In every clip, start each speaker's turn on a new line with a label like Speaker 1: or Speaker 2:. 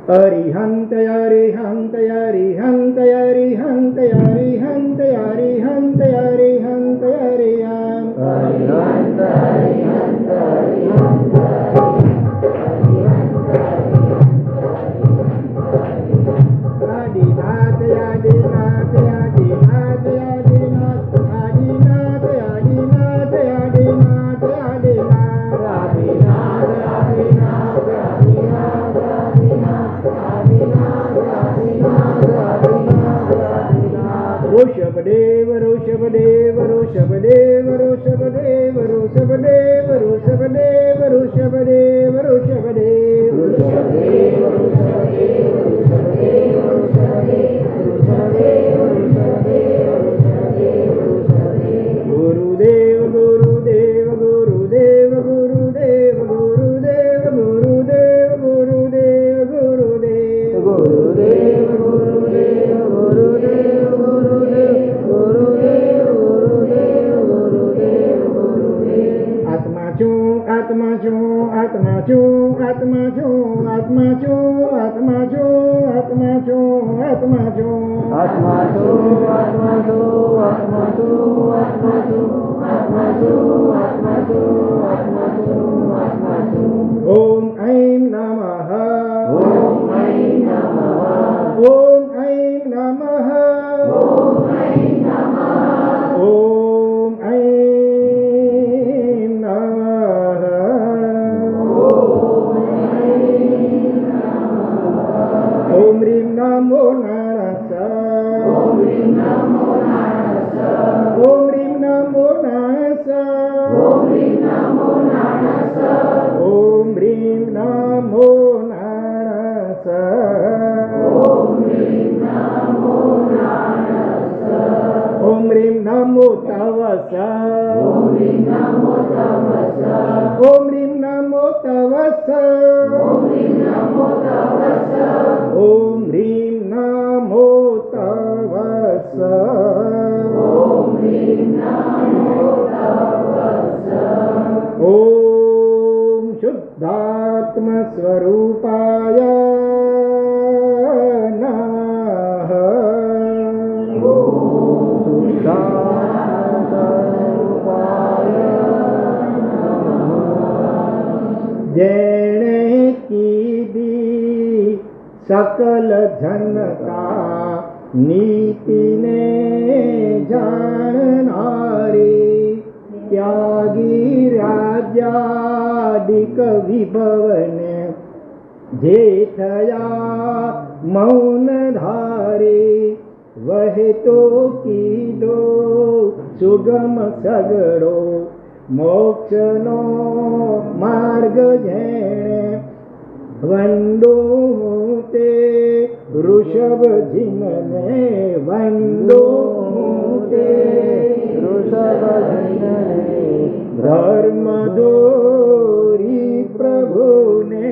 Speaker 1: અરિહંત અરિહંત અરિહંત અરિહંત અરિહંત અરિહંત અરિહંત અરિહંત આદિનાથ આદિનાથ આદિનાથ આદિનાથ આદિનાથ આદિનાથ આદિનાથ ऋषभदेव ऋषभदेव ऋषभदेव ऋषभदेव ऋषभदेव ऋषभदेव ऋषभदेव ऋषभदेव गुरुदेव गुरुदेव गुरुदेव गुरुदेव गुरुदेव गुरुदेव गुरुदेव गुरुदेव गुरुदेव गुरुदेव गुरुदेव आत्मा છું आत्मा છું आत्मा છું आत्मा છું आत्मा છું आत्मा છું आत्मा છું आत्मा છું आत्मा છું आत्मा છું आत्मा છું आत्मा છું आत्मा છું आत्मा છું आत्मा છું आत्मा છું ओम ऐं नमः ओम ऐं नमः ओम ऐं नमः ओम ऐं नमः ओम ऐं नमः ओम ह्रीं नमो नारायणाय ओम ह्रीं नमो नारायणाय ओम ह्रीं नमो नारायणाय ओम ह्रीं नमो नारायणाय ओम ह्रीं नमो नारायणाय ओम ह्रीं नमो नारायणाय ओम ह्रीं नमो तवसाय ओम ह्रीं नमो तवसाय ओम ह्रीं नमो तवसाय ओम ह्रीं नमो तवसाय ओम ह्रीं नमो तवसाय ओम ह्रीं नमो तवसाय ओम शुद्धात्मा स्वरूपाय नमः ओम शुद्धात्मा स्वरूपाय जेणे कीधी सकल जनता नीतिने जाणनारी त्यागी राज्यादिक विभवने जे थया मौन धारी वहे तो कीधो सुगम सगड़ो मोक्षनो मार्ग जेणे वंदो ते ऋषभजिमने वंदो ते ऋषभजिमने धर्म दोरी प्रभुने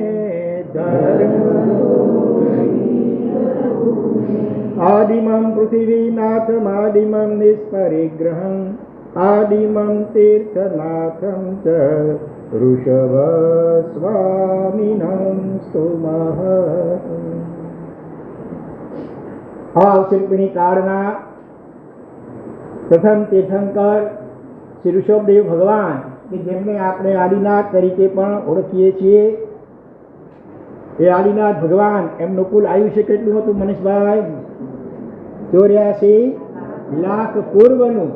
Speaker 1: धर्म आदिमं पृथिवीनाथमादिमं निष्परिग्रहम् आदिमं तीर्थनाथं च ऋषभ स्वामिनं स्तुमः अवसर्पिणी काળના પ્રથમ તીર્થંકર શ્રી ઋષભદેવ ભગવાન કે જેમને આપણે આદિનાથ તરીકે પણ ઓળખીએ છીએ એ આદિનાથ ભગવાન એમનું કુલ આયુષ્ય કેટલું હતું મનીષભાઈ 84 લાખ પૂર્વનું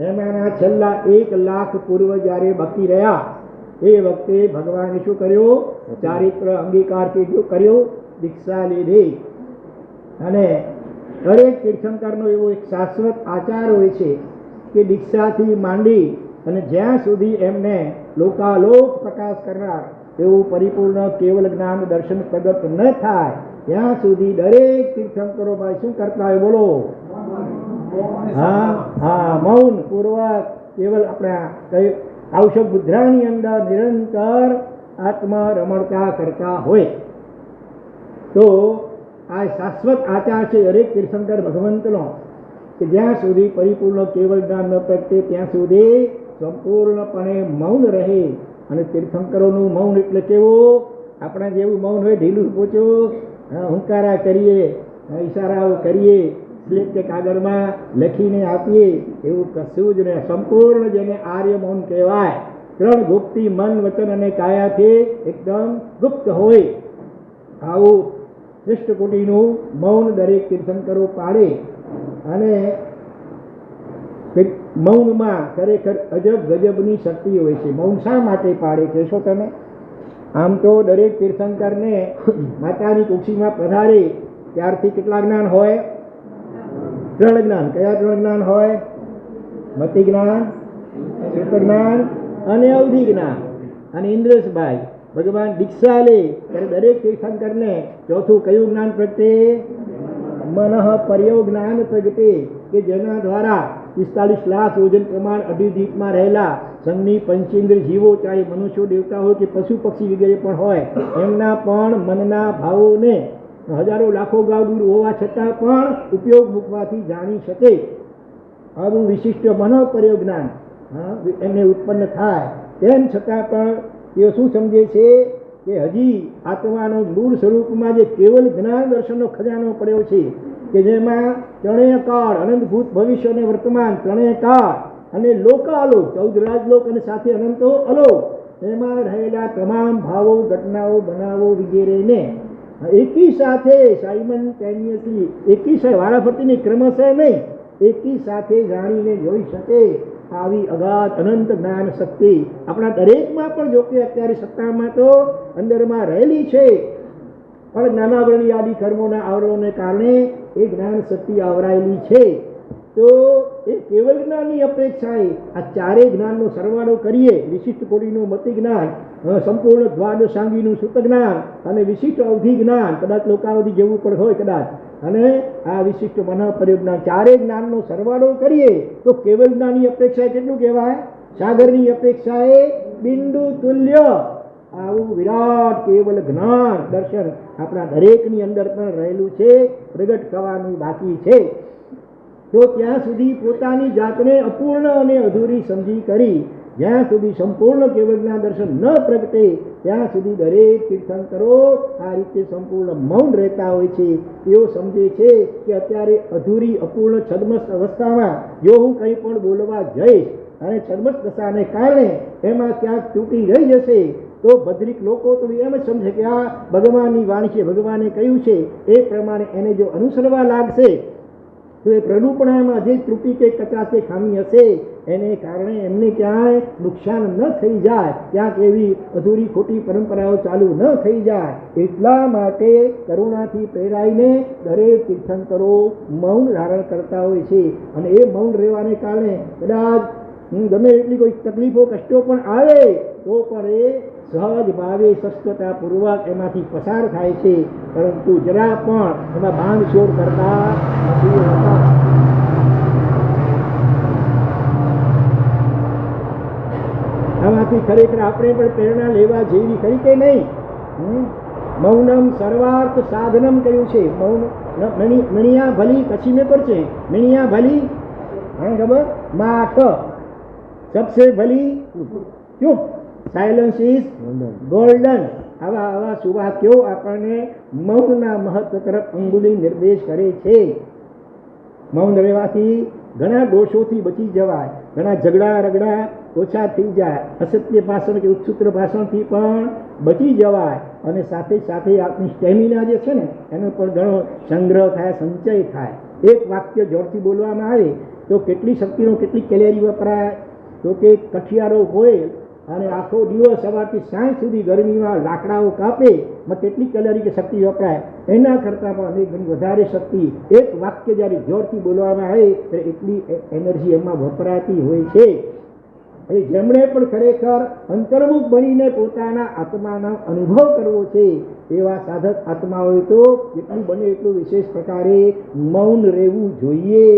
Speaker 1: એમાંના છેલ્લા 1 લાખ પૂર્વ જ્યારે બાકી રહ્યા એ વખતે ભગવાને શું કર્યું ચારિત્ર અંગીકાર કર્યો દીક્ષા લીધી અને દરેક તીર્થંકરનો એવો એક શાશ્વત આચાર હોય છે કે દીક્ષાથી માંડી અને જ્યાં સુધી એમને લોકાલોક પ્રકાશ કરનાર એવું પરિપૂર્ણ કેવલ જ્ઞાન દર્શન પ્રગટ ન થાય ત્યાં સુધી દરેક તીર્થંકરો ભાઈ શું કરતા હોય બોલો મૌન પૂર્વક કેવલ આપણા ઔષધ મુદ્રાની અંદર નિરંતર આત્મા રમણતા કરતા હોય તો આ શાશ્વત આચાર છે દરેક તીર્થંકર ભગવંતનો કે જ્યાં સુધી પરિપૂર્ણ કેવલ જ્ઞાન ન પ્રગટે ત્યાં સુધી સંપૂર્ણપણે મૌન રહે અને તીર્થંકરોનું મૌન એટલે કેવું આપણા જેવું મૌન હોય ઢીલું પોચું હુંકારા કરીએ, ઈશારાઓ કરીએ, સ્લેટ કે કાગળમાં લખીને આપીએ, એવું કશું જ નહીં. સંપૂર્ણ જેને આર્ય મૌન કહેવાય, 3 ગુપ્તી મન વચન અને કાયાથી એકદમ ગુપ્ત હોય, આવું શ્રેષ્ઠ કોટીનું મૌન દરેક તીર્થંકરો પાડે. અને મૌનમાં ખરેખર અજબ ગજબની શક્તિ હોય છે. મૌન શા માટે પાડે કહેશો તમે? આમ તો દરેક તીર્થંકરને માતાની કુક્ષીમાં પધારે ત્યારથી કેટલા જ્ઞાન હોય? 3 જ્ઞાન. કયા 3 જ્ઞાન હોય? મતિ જ્ઞાન, સૂત્ર જ્ઞાન અને અવધિ જ્ઞાન. અને ઇન્દ્રેશભાઈ ભગવાન દીક્ષા લે ત્યારે દરેક તીર્થંકરને ચોથું કયું જ્ઞાન પ્રગટે? મનઃ પર્યો જ્ઞાન પ્રગટે, કે જેના દ્વારા 45 લાખ યોજન પ્રમાણ અભિદીપમાં રહેલા સંઘની પંચેન્દ્ર જીવો, ચાહે મનુષ્યો, દેવતા હોય કે પશુ પક્ષી વગેરે પણ હોય, એમના પણ મનના ભાવોને હજારો લાખો ગાવ દૂર હોવા છતાં પણ ઉપયોગ મૂકવાથી જાણી શકે. આવું વિશિષ્ટ મનોપર્યો જ્ઞાન એમને ઉત્પન્ન થાય. તેમ છતાં પણ તેઓ શું સમજે છે કે હજી આત્માનો મૂળ સ્વરૂપમાં જે કેવલ જ્ઞાન દર્શનનો ખજાનો પડ્યો છે, કે જેમાં ત્રણેય કાળ, અનંતભૂત, ભવિષ્ય અને વર્તમાન ત્રણેય કાળ અને લોકાલોક, 14 રાજલોક અને સાથે અનંતો અલોક, એમાં રહેલા તમામ ભાવો, ઘટનાઓ, બનાવો વગેરેને એકી સાથે સાયમલ્ટેનિયસલી, એકી સાથે વારાફરતીની ક્રમશઃ નહીં, એકી સાથે જાણીને જોઈ શકે. આવી અગાધ અનંત જ્ઞાન શક્તિ આપણા દરેકમાં પણ, જો કે અત્યારે સત્તામાં તો અંદરમાં રહેલી છે, પણ જ્ઞાનાવરણી આદિ કર્મોના આવરણોને કારણે એ જ્ઞાન શક્તિ આવરાયેલી છે. તો એ કેવલ જ્ઞાનની અપેક્ષાએ આ 4 જ્ઞાનનો સરવાળો કરીએ, વિશિષ્ટ કોટીનું મતિ જ્ઞાન, સંપૂર્ણ દ્વાદશાંગીનું સૂત જ્ઞાન અને વિશિષ્ટ અવધિ જ્ઞાન, કદાચ લોકાવધિ જેવું પણ હોય કદાચ, અને આ વિશિષ્ટ મનોપર્યો જ્ઞાન, 4 જ્ઞાનનો સરવાળો કરીએ તો કેવલ જ્ઞાનની અપેક્ષાએ કેટલું કહેવાય? સાગરની અપેક્ષાએ બિંદુ તુલ્ય. આવું વિરાટ કેવલ જ્ઞાન દર્શન આપણા દરેકની અંદર પણ રહેલું છે, પ્રગટ થવાનું બાકી છે. તો ત્યાં સુધી પોતાની જાતને અપૂર્ણ અને અધૂરી સમજી કરી, જ્યાં સુધી સંપૂર્ણ કેવળના દર્શન ન પ્રગટે ત્યાં સુધી દરેક તીર્થંકરો આ રીતે સંપૂર્ણ મૌન રહેતા હોય છે. તેઓ સમજે છે કે અત્યારે અધૂરી, અપૂર્ણ, છદ્મસ્ત અવસ્થામાં જો હું કંઈ પણ બોલવા જઈશ અને છદ્મસ્ત દશાને કારણે એમાં ક્યાંક તૂટી રહી જશે, તો બદ્રિક લોકો તો એમ જ સમજે કે આ ભગવાનની વાણી છે, ભગવાને કહ્યું છે, એ પ્રમાણે એને જો અનુસરવા લાગશે તો એ પ્રરૂપણામાં જે ત્રુટિ કે કચાશ કે ખામી હશે એને કારણે એમને ક્યાંય નુકસાન ન થઈ જાય, ક્યાંક એવી અધૂરી ખોટી પરંપરાઓ ચાલુ ન થઈ જાય. એટલા માટે કરુણાથી પ્રેરાઈને દરેક તીર્થંકરો મૌન ધારણ કરતા હોય છે. અને એ મૌન રહેવાને કારણે કદાચ ગમે એટલી કોઈ તકલીફો, કષ્ટો પણ આવે તો પણ એ સહજ ભાવે, સ્વસ્થતાપૂર્વક એમાંથી પસાર થાય છે. પરંતુ જરા પણ એમાં બાંધછોડ કરતા નથી હોતા. આમાંથી ખરેખર આપણે પણ પ્રેરણા લેવા જેવી ખરી કે નહીં? મૌનમ સર્વાર્થ સાધનમ કહ્યું છે. મૌન મણિયા ભલી, પછી મેં પર છે મણિયા ભલી, હા ખબર, માઠ સબસે ભલી ચૂપ, સાયલન્સ ઇઝ ગોલ્ડન. આવા સુવાક્યો આપણને મૌનના મહત્વ તરફ અંગુલી નિર્દેશ કરે છે. મૌન રહેવાથી ઘણા દોષોથી બચી જવાય, ઘણા ઝઘડા રગડા ઓછા થઈ જાય, અસત્ય ભાષણ કે ઉત્સૂત્ર ભાષણથી પણ બચી જવાય. અને સાથે સાથે આપણી સ્ટેમિના જે છે ને એનો પણ ઘણો સંગ્રહ થાય, સંચય થાય. એક વાક્ય જોરથી બોલવામાં આવે તો કેટલી શક્તિનો, કેટલી કેલેરી વપરાય? તો કે કઠિયારો હોય અને આખો દિવસ સવારથી સાંજ સુધી ગરમીમાં લાકડાઓ કાપે, કેટલી કેલરી કે શક્તિ વપરાય? એના કરતાં પણ અનેક ઘણી વધારે શક્તિ એક વાક્ય જ્યારે જોરથી બોલવામાં આવે ત્યારે એટલી એનર્જી એમાં વપરાતી હોય છે. એટલે જેમણે પણ ખરેખર અંતર્મુખ બનીને પોતાના આત્માનો અનુભવ કરવો છે એવા સાધક આત્માઓએ તો જેટલું બને એટલું વિશેષ પ્રકારે મૌન રહેવું જોઈએ.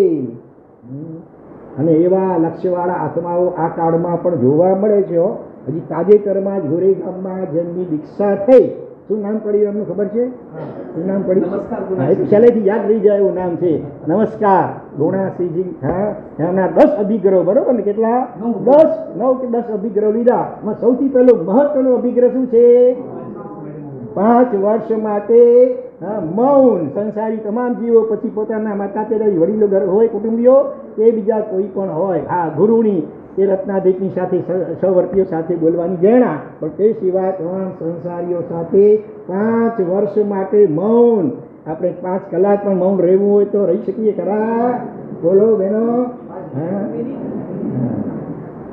Speaker 1: અને એવા લક્ષ્યવાળા આત્માઓ આ કાળમાં પણ જોવા મળે છે. હજી તાજેતરમાં જ ગોરે ગામમાં જેમની દીક્ષા થઈ, શું નામ પડ્યું એમનું ખબર છે? શું નામ પડ્યું? પહેલેથી યાદ રહી જાય એવું નામ છે, નમસ્કાર ગુણાસિંહજી. હા, એમના 10 અભિગ્રહ, બરોબર ને? કેટલા? 9 કે 10 અભિગ્રહ લીધા. સૌથી પહેલો મહત્વનો અભિગ્રહ શું છે? 5 વર્ષ માટે હા, મૌન. સંસારી તમામ જીવો પછી પોતાના માતા પિતા વડીલો ઘર હોય, કુટુંબીઓ કે બીજા કોઈ પણ હોય, હા, ગુરુની તે રત્નાધિકની સાથે સહવર્તીઓ સાથે બોલવાની જણા, પણ તે સિવાય તમામ સંસારીઓ સાથે 5 વર્ષ માટે મૌન. આપણે 5 કલાક પણ મૌન રહેવું હોય તો રહી શકીએ ખરા? બોલો બહેનો. હા,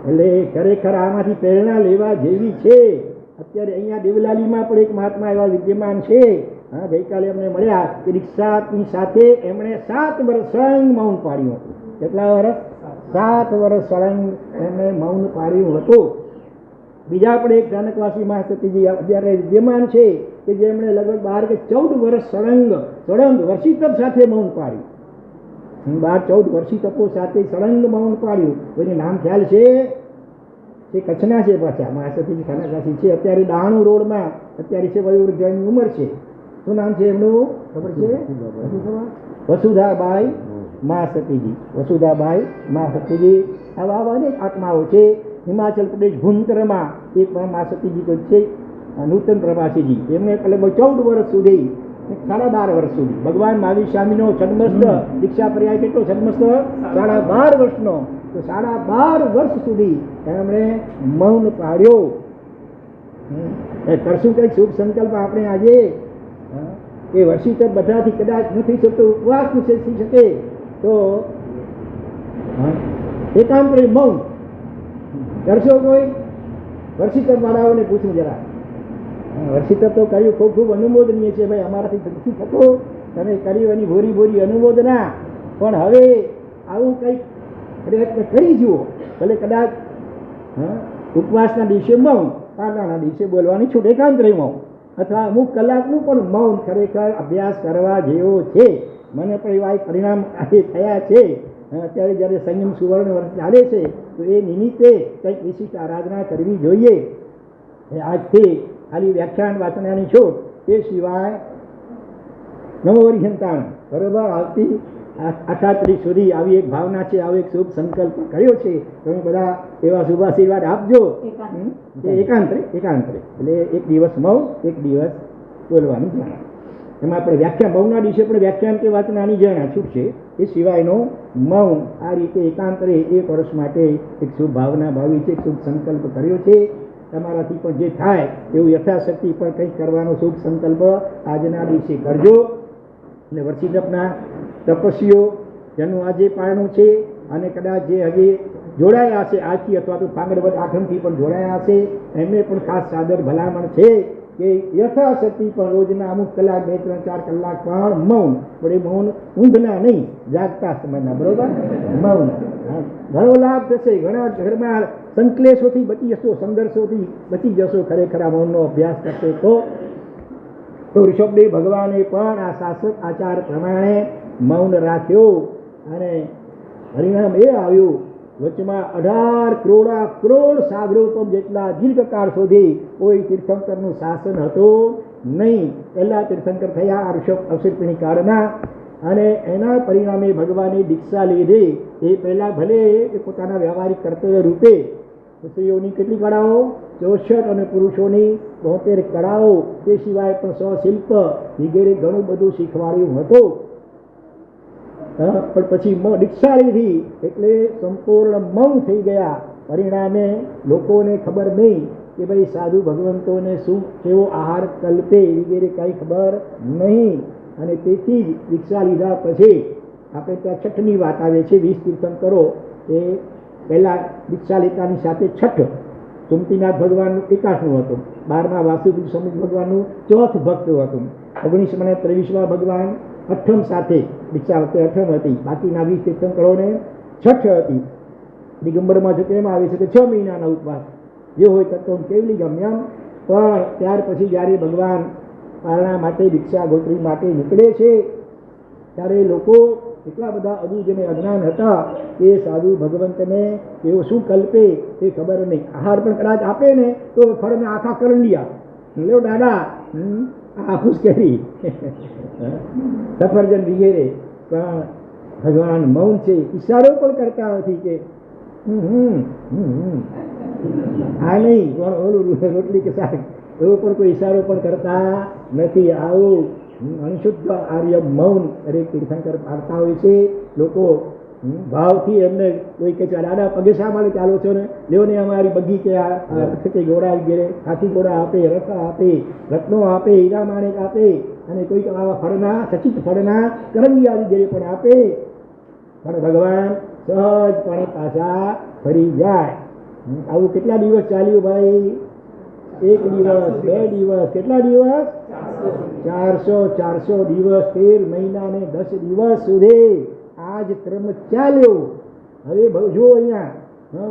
Speaker 1: એટલે ખરેખર આમાંથી પ્રેરણા લેવા જેવી છે. અત્યારે અહીંયા દેવલાલીમાં પણ એક મહાત્મા એવા વિદ્યમાન છે. હા, ગઈકાલે અમને મળ્યા કે દીક્ષાની સાથે એમણે 7 વર્ષ સળંગ મૌન પાડ્યું હતું. કેટલા વર્ષ? 7 વર્ષ સળંગ એમણે મૌન પાડ્યું હતું. બીજા પણ એક જાનકવાસી મહાસતીજી અત્યારે વિદ્યમાન છે કે જેમણે લગભગ 12 કે 14 વર્ષ સળંગ વર્ષી તપ સાથે મૌન પાડ્યું. 12-14 વર્ષી તપો સાથે સળંગ મૌન પાડ્યું. કોઈને નામ ખ્યાલ છે? એ કચ્છના છે પાછા મહાસતીજી ખાનાકાશી છે. અત્યારે ડાણુ રોડમાં અત્યારે છે, વયોવૃદ્ધની ઉંમર છે. શું નામ છે એમનું? ખબર છે? વસુધાબાઈ મહાસતીજી. વસુધાબાઈ મહાસતીજી. આવા અનેક આત્માઓ છે. હિમાચલ પ્રદેશ ભુંતરમાં એક મહાસતીજી તો છે, નૂતન પ્રવાસીજી. એમને લગભગ 14 વર્ષ સુધી, 12.5 વર્ષ સુધી ભગવાન મહાવીર સ્વામીનો છદ્મસ્ત દીક્ષા પર્યાય કેટલો છદ્મસ્ત? 12.5 વર્ષનો. તો 12.5 વર્ષ સુધી એમણે મૌન પાડ્યો. કરશું કંઈક શુભ સંકલ્પ આપણે આજે. એ વર્ષી તપ બધાથી કદાચ નથી શકતો, ઉપવાસ નથી થઈ શકે તો એકાંતરે મૌન કરશો. કોઈ વર્ષી તપ વાળાઓને પૂછું જરા. વર્ષી તપ તો કર્યું, ખૂબ ખૂબ અનુમોદનીય છે ભાઈ, અમારાથી નથી થતો, તમે કર્યું એની ભોરી ભોરી અનુમોદના. પણ હવે આવું કંઈક પ્રયત્ન કરી જુઓ. ભલે કદાચ ઉપવાસના દિવસે મૌન, પારણાના દિવસે બોલવાની છૂટ, એકાંતરે મૌન, અથવા અમુક કલાકનું પણ મૌન ખરેખર અભ્યાસ કરવા જેવો છે. મને પણ એવા એક પરિણામ આજે થયા છે. અત્યારે જ્યારે સંયમ સુવર્ણ વર્ષ ચાલે છે તો એ નિમિત્તે કંઈક વિશિષ્ટ આરાધના કરવી જોઈએ. આજથી ખાલી વ્યાખ્યાન વાંચનાની છૂટ, એ સિવાય નવોરિહંતાણ બરોબર આવતી 38 સુધી આવી એક ભાવના છે, આવો એક શુભ સંકલ્પ કર્યો છે. તમે બધા એવા શુભ આશીર્વાદ આપજો. એકાંતરે એટલે એક દિવસ મૌન, એક દિવસ બોલવાની જણા. એમાં આપણે વ્યાખ્યા મૌનના દિવસે પણ વ્યાખ્યાન કે વાંચનાની જણા છૂટ છે. એ સિવાયનો મૌન આ રીતે એકાંતરે 1 વર્ષ માટે એક શુભ ભાવના ભાવી છે, એક શુભ સંકલ્પ કર્યો છે. તમારાથી પણ જે થાય એવું યથાશક્તિ પણ કંઈક કરવાનો શુભ સંકલ્પ આજના દિવસે કરજો. અને વર્ષી તપના તપસ્વીઓ જેનું આજે પારણું છે અને કદાચ જે હજી જોડાયા હશે આજથી અથવા તો પાંગડવદ આઠમથી પણ જોડાયા હશે, એમને પણ ખાસ સાદર ભલામણ છે કે યથાશક્તિ પણ રોજના અમુક કલાક, 2, 3, 4 કલાક પણ મૌન. પણ એ મૌન ઊંઘના નહીં, જાગતા સમયના. બરોબર? મૌન ઘણો લાભ થશે. ઘણા ઘરમાં સંકલેશોથી બચી જશો, સંઘર્ષોથી બચી જશો ખરેખર આ મૌનનો અભ્યાસ કરશે તો. ઋષભદેવ ભગવાને પણ આ શાશ્વત આચાર પ્રમાણે મૌન રાખ્યો અને પરિણામ એ આવ્યું, વચમાં 18 કરોડ સાગરોપમ જેટલા દીર્ઘકાળ સુધી કોઈ તીર્થંકરનું શાસન હતું નહીં. પહેલા તીર્થંકર થયા અવસર્પિણી કાળમાં, અને એના પરિણામે ભગવાને દીક્ષા લીધી. એ પહેલાં ભલે એ પોતાના વ્યવહારિક કર્તવ્ય રૂપે સ્ત્રીઓની કેટલી કળાઓ? 64 અને પુરુષોની 72 કળાઓ, તે સિવાય પણ 100 શિલ્પ વગેરે ઘણું બધું શીખવાડ્યું હતું. પણ પછી દીક્ષા લીધી એટલે સંપૂર્ણ મૌન થઈ ગયા. પરિણામે લોકોને ખબર નહીં કે ભાઈ સાધુ ભગવંતોને શું કેવો આહાર કલ્પે વગેરે કાંઈ ખબર નહીં. અને તેથી જ દીક્ષા લીધા પછી આપણે ત્યાં છઠની વાત આવે છે. 20 તીર્થંકરો એ પહેલાં દીક્ષા લેતાની સાથે છઠ સુમતીનાથ ભગવાનનું 81મું હતું, 12મા વાસુદેવ સ્વામી ભગવાનનું 4th ભક્ત હતું, 1923મા ભગવાન 8મ સાથે દીક્ષા વખતે 8મ હતી. બાકીના 20 તીર્થંકરોને છઠ હતી. દિગંબરમાં જો કેમ આવે છે કે 6 મહિનાના ઉપવાસ જે હોય તત્વ કેવલી ગમ્યમ. પણ ત્યાર પછી જ્યારે ભગવાન પારણા માટે દીક્ષા ગોત્રી માટે નીકળે છે ત્યારે લોકો એટલા બધા અજુ જેને અજ્ઞાન હતા એ સાધુ ભગવંતને એવો શું કલ્પે એ ખબર નહીં. આહાર પણ કદાચ આપે ને તો ફળના આખા કરંડિયા લ્યો દાદા, આખું કેરી સફરજન વગેરે. પણ ભગવાન મૌન છે, ઈશારો પણ કરતા નથી કે આ નહીં ઓલું રોટલી કે શાક, એવો પણ કોઈ ઈશારો પણ કરતા નથી. આવું અણશુદ્ધ આર્ય મૌન દરેક તીર્થંકર પાડતા હોય છે. લોકો ભાવથી એમને કોઈ કે દાદા પગે શા માટે ચાલો છો ને, લેવો ને અમારી બગી કે કે ઘોડા ઘેરે હાથી ઘોડા આપે, રથ આપે, રત્નો આપે, હીરા માણેક આપે, અને કોઈક આવા ફળના સચિત ફળના કરંદી આદિ ઘેરે પણ આપે, પણ ભગવાન સહજપણે પાછા ફરી જાય. આવું કેટલા દિવસ ચાલ્યું ભાઈ? 1 દિવસ, 2 દિવસ, કેટલા દિવસ? 400 દિવસ, 13 મહિના ને 10 દિવસ સુધી આ જ ક્રમ ચાલ્યો. હવે જો અહીંયા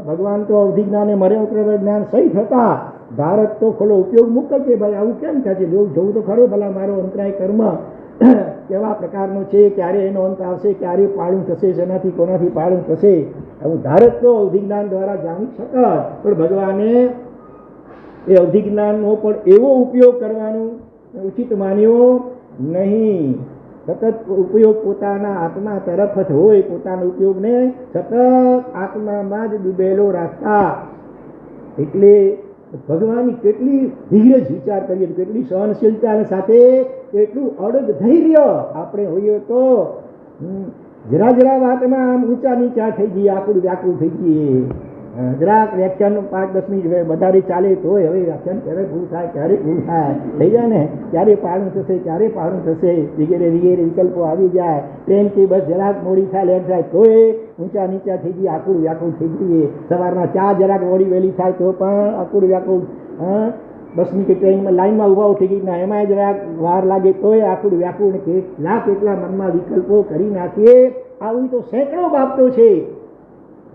Speaker 1: ભગવાન તો અવધિ જ્ઞાને મરે જ્ઞાન સહિત હતા. ભારત તો ખોલો ઉપયોગ મૂકે કે ભાઈ આવું કેમ થાય છે, જોવું તો ખરો ભલા મારો અંતરાય કર્મ કેવા પ્રકારનો છે, ક્યારે એનો અંત આવશે, ક્યારે પાળું થશે, જેનાથી કોનાથી પાળું થશે, આવું ભારત તો અવધિ જ્ઞાન દ્વારા જાણી શકત. પણ ભગવાને એ અવધિ જ્ઞાનનો પણ એવો ઉપયોગ કરવાનો ઉચિત માન્યો નહીં. સતત ઉપયોગ પોતાના આત્મા તરફ જ હોય, પોતાના ઉપયોગને સતત આત્મામાં જ ડૂબેલો રાખતા. એટલે ભગવાનની કેટલી ધીરજ વિચાર કરીએ, કેટલી સહનશીલતા સાથે કેટલું અડગ ધૈર્ય આપણે હોઈએ તો જરા વાતમાં આમ ઊંચા નીચા થઈ જઈએ, આકુડ વ્યાકુળ થઈ જઈએ. જરાક વ્યાખ્યાન 5-10 મિનિટ વધારે ચાલે તો હવે વ્યાખ્યાન ક્યારે પૂરું થાય, ક્યારે પૂરું થાય થઈ જાય ને, ક્યારે પાળું થશે, ક્યારે પાળું થશે વગેરે વગેરે વિકલ્પો આવી જાય. ટ્રેન કે બસ જરાક મોડી થાય, લેટ થાય તોય ઊંચા નીચા થઈ જઈએ, આકુડ વ્યાકુળ થઈ જઈએ. સવારના ચા જરાક મોડી વહેલી થાય તો પણ આકુડ વ્યાકુળ. બસની કે ટ્રેનમાં લાઈનમાં ઊભા ટિકિટના એમાં જરાક વાર લાગે તોય આકુડ વ્યાકુળ. કેટલા મનમાં વિકલ્પો કરી નાખીએ. આવી તો સેંકડો બાબતો છે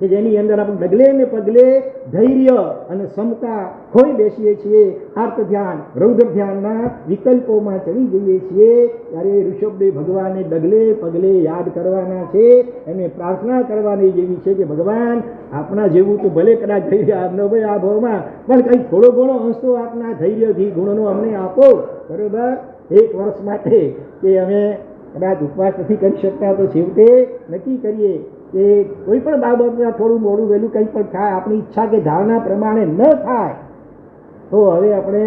Speaker 1: કે જેની અંદર આપણે ડગલે ને પગલે ધૈર્ય અને ક્ષમતા ખોઈ બેસીએ છીએ. આર્ત ધ્યાન, રૌદ્ર ધ્યાનના વિકલ્પોમાં ચડી જઈએ છીએ. ત્યારે ઋષભદેવ ભગવાનને ડગલે પગલે યાદ કરવાના છે, એને પ્રાર્થના કરવાની જેવી છે કે ભગવાન આપણા જેવું તો ભલે કદાચ ધૈર્ય આપનો ભાઈ આ ભાવમાં, પણ કંઈક થોડો ઘણો અંશ તો આપના ધૈર્યથી ગુણનો અમને આપો. બરોબર, 1 વર્ષ માટે કે અમે કદાચ ઉપવાસ નથી કરી શકતા તો છેવટે નક્કી કરીએ કે કોઈ પણ બાબતમાં થોડું મોડું વહેલું કંઈ પણ થાય, આપણી ઈચ્છા કે ધારણા પ્રમાણે ન થાય તો હવે આપણે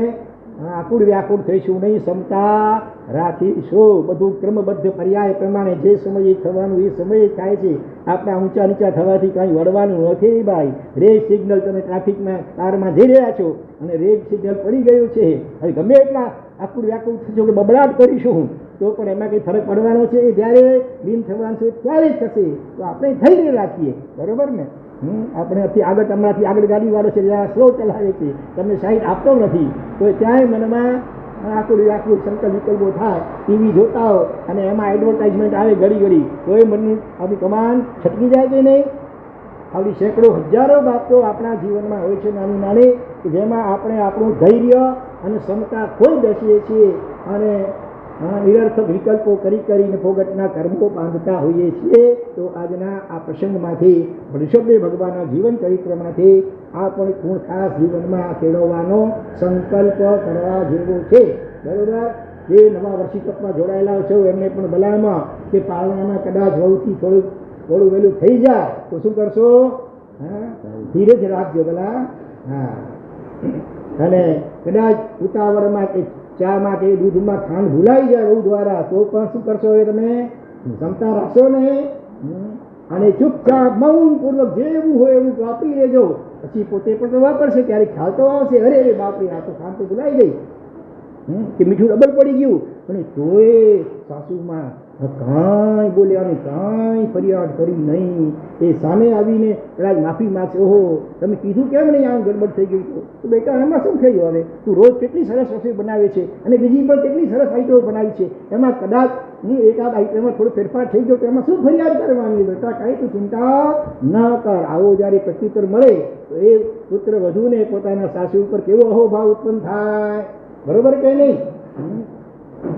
Speaker 1: આકુડ વ્યાકુળ થઈશું નહીં, ક્ષમતા રાખીશું. બધું ક્રમબદ્ધ પર્યાય પ્રમાણે જે સમયે થવાનું એ સમયે થાય છે. આપણા ઊંચા નીચા થવાથી કાંઈ વળવાનું નથી ભાઈ. રેડ સિગ્નલ તમે ટ્રાફિકમાં કારમાં જઈ રહ્યા છો અને રેડ સિગ્નલ પડી ગયું છે, હવે ગમે એટલા આકુડ વ્યાકુળ થશો કે બબડાટ કરીશું તો પણ એમાં કંઈ ફરક પડવાનો છે? જ્યારે બિન થવાનું છે ત્યારે જ થશે. તો આપણે ધૈર્ય રાખીએ. બરોબર ને? આપણે હમણાંથી આગળ ગાડીવાળો છે જ્યાં સ્લો ચલાવે છે, તમને સાઈડ આપતો નથી તો ત્યાંય મનમાં આકુડ વ્યાકુળ સંકલ્પ વિકલ્પો થાય. ટીવી જોતા હો અને એમાં એડવર્ટાઇઝમેન્ટ આવે ઘડી તો એ મનની આપણી કમાન છટકી જાય કે નહીં? આવી સેંકડો હજારો બાબતો આપણા જીવનમાં હોય છે નાની નાની, કે જેમાં આપણે આપણું ધૈર્ય અને ક્ષમતા ખોઈ બેસીએ છીએ અને નિરર્થક વિકલ્પો કરીને ફોગટના કર્મો બાંધતા હોઈએ છીએ. તો આજના આ પ્રસંગમાંથી ઋષભદેવ ભગવાનના જીવન ચરિત્રમાંથી આ પણ ગુણ ખાસ જીવનમાં કેળવવાનો સંકલ્પ કરવા જેવો છે. બરોબર, જે નવા વર્ષિતમાં જોડાયેલા છો એમને પણ ભલામાં કે પાલનામાં કદાચ વહુથી થોડું વહેલું થઈ જાય તો શું કરશો? ધીરજ રાખજો ભલા. અને કદાચ ઉતાવળમાં કે ચામાં કે દૂધમાં ખાંડ ભૂલાઈ જાય બહુ દ્વારા તો પણ શું કરશો? હવે તમે ક્ષમતા રાખશો ને અને ચૂપચાપ મૌનપૂર્વક જેવું હોય એવું વાપરી લેજો. પછી પોતે પણ તો વાપરશે ત્યારે ખ્યાલ તો આવશે, અરે બાપરે આ તો ખાંડ તો ભૂલાઈ ગઈ કે મીઠું ડબલ પડી ગયું. અને તોય સાસુમાં કાંઈ બોલ્યા નહીં, કાંઈ ફરિયાદ કરી નહીં. એ સામે આવીને કદાચ માફી માગશે, ઓહો તમે કીધું કેમ નહીં આમ ગડબડ થઈ ગઈ તો બેટા એમાં શું થયું? હવે તું રોજ કેટલી સરસ રસોઈ બનાવે છે અને બીજી પણ કેટલી સરસ આઈટમો બનાવી છે, એમાં કદાચ એકાદ આઈટમમાં થોડો ફેરફાર થઈ ગયો તો એમાં શું ફરિયાદ કરવાની? બેટા કાંઈ તું ચિંતા ન કર. આવો જ્યારે પ્રત્યુત્તર મળે તો એ પુત્ર વધુને પોતાના સાસુ ઉપર કેવો અહોભાવ ઉત્પન્ન થાય. બરોબર કે નહીં?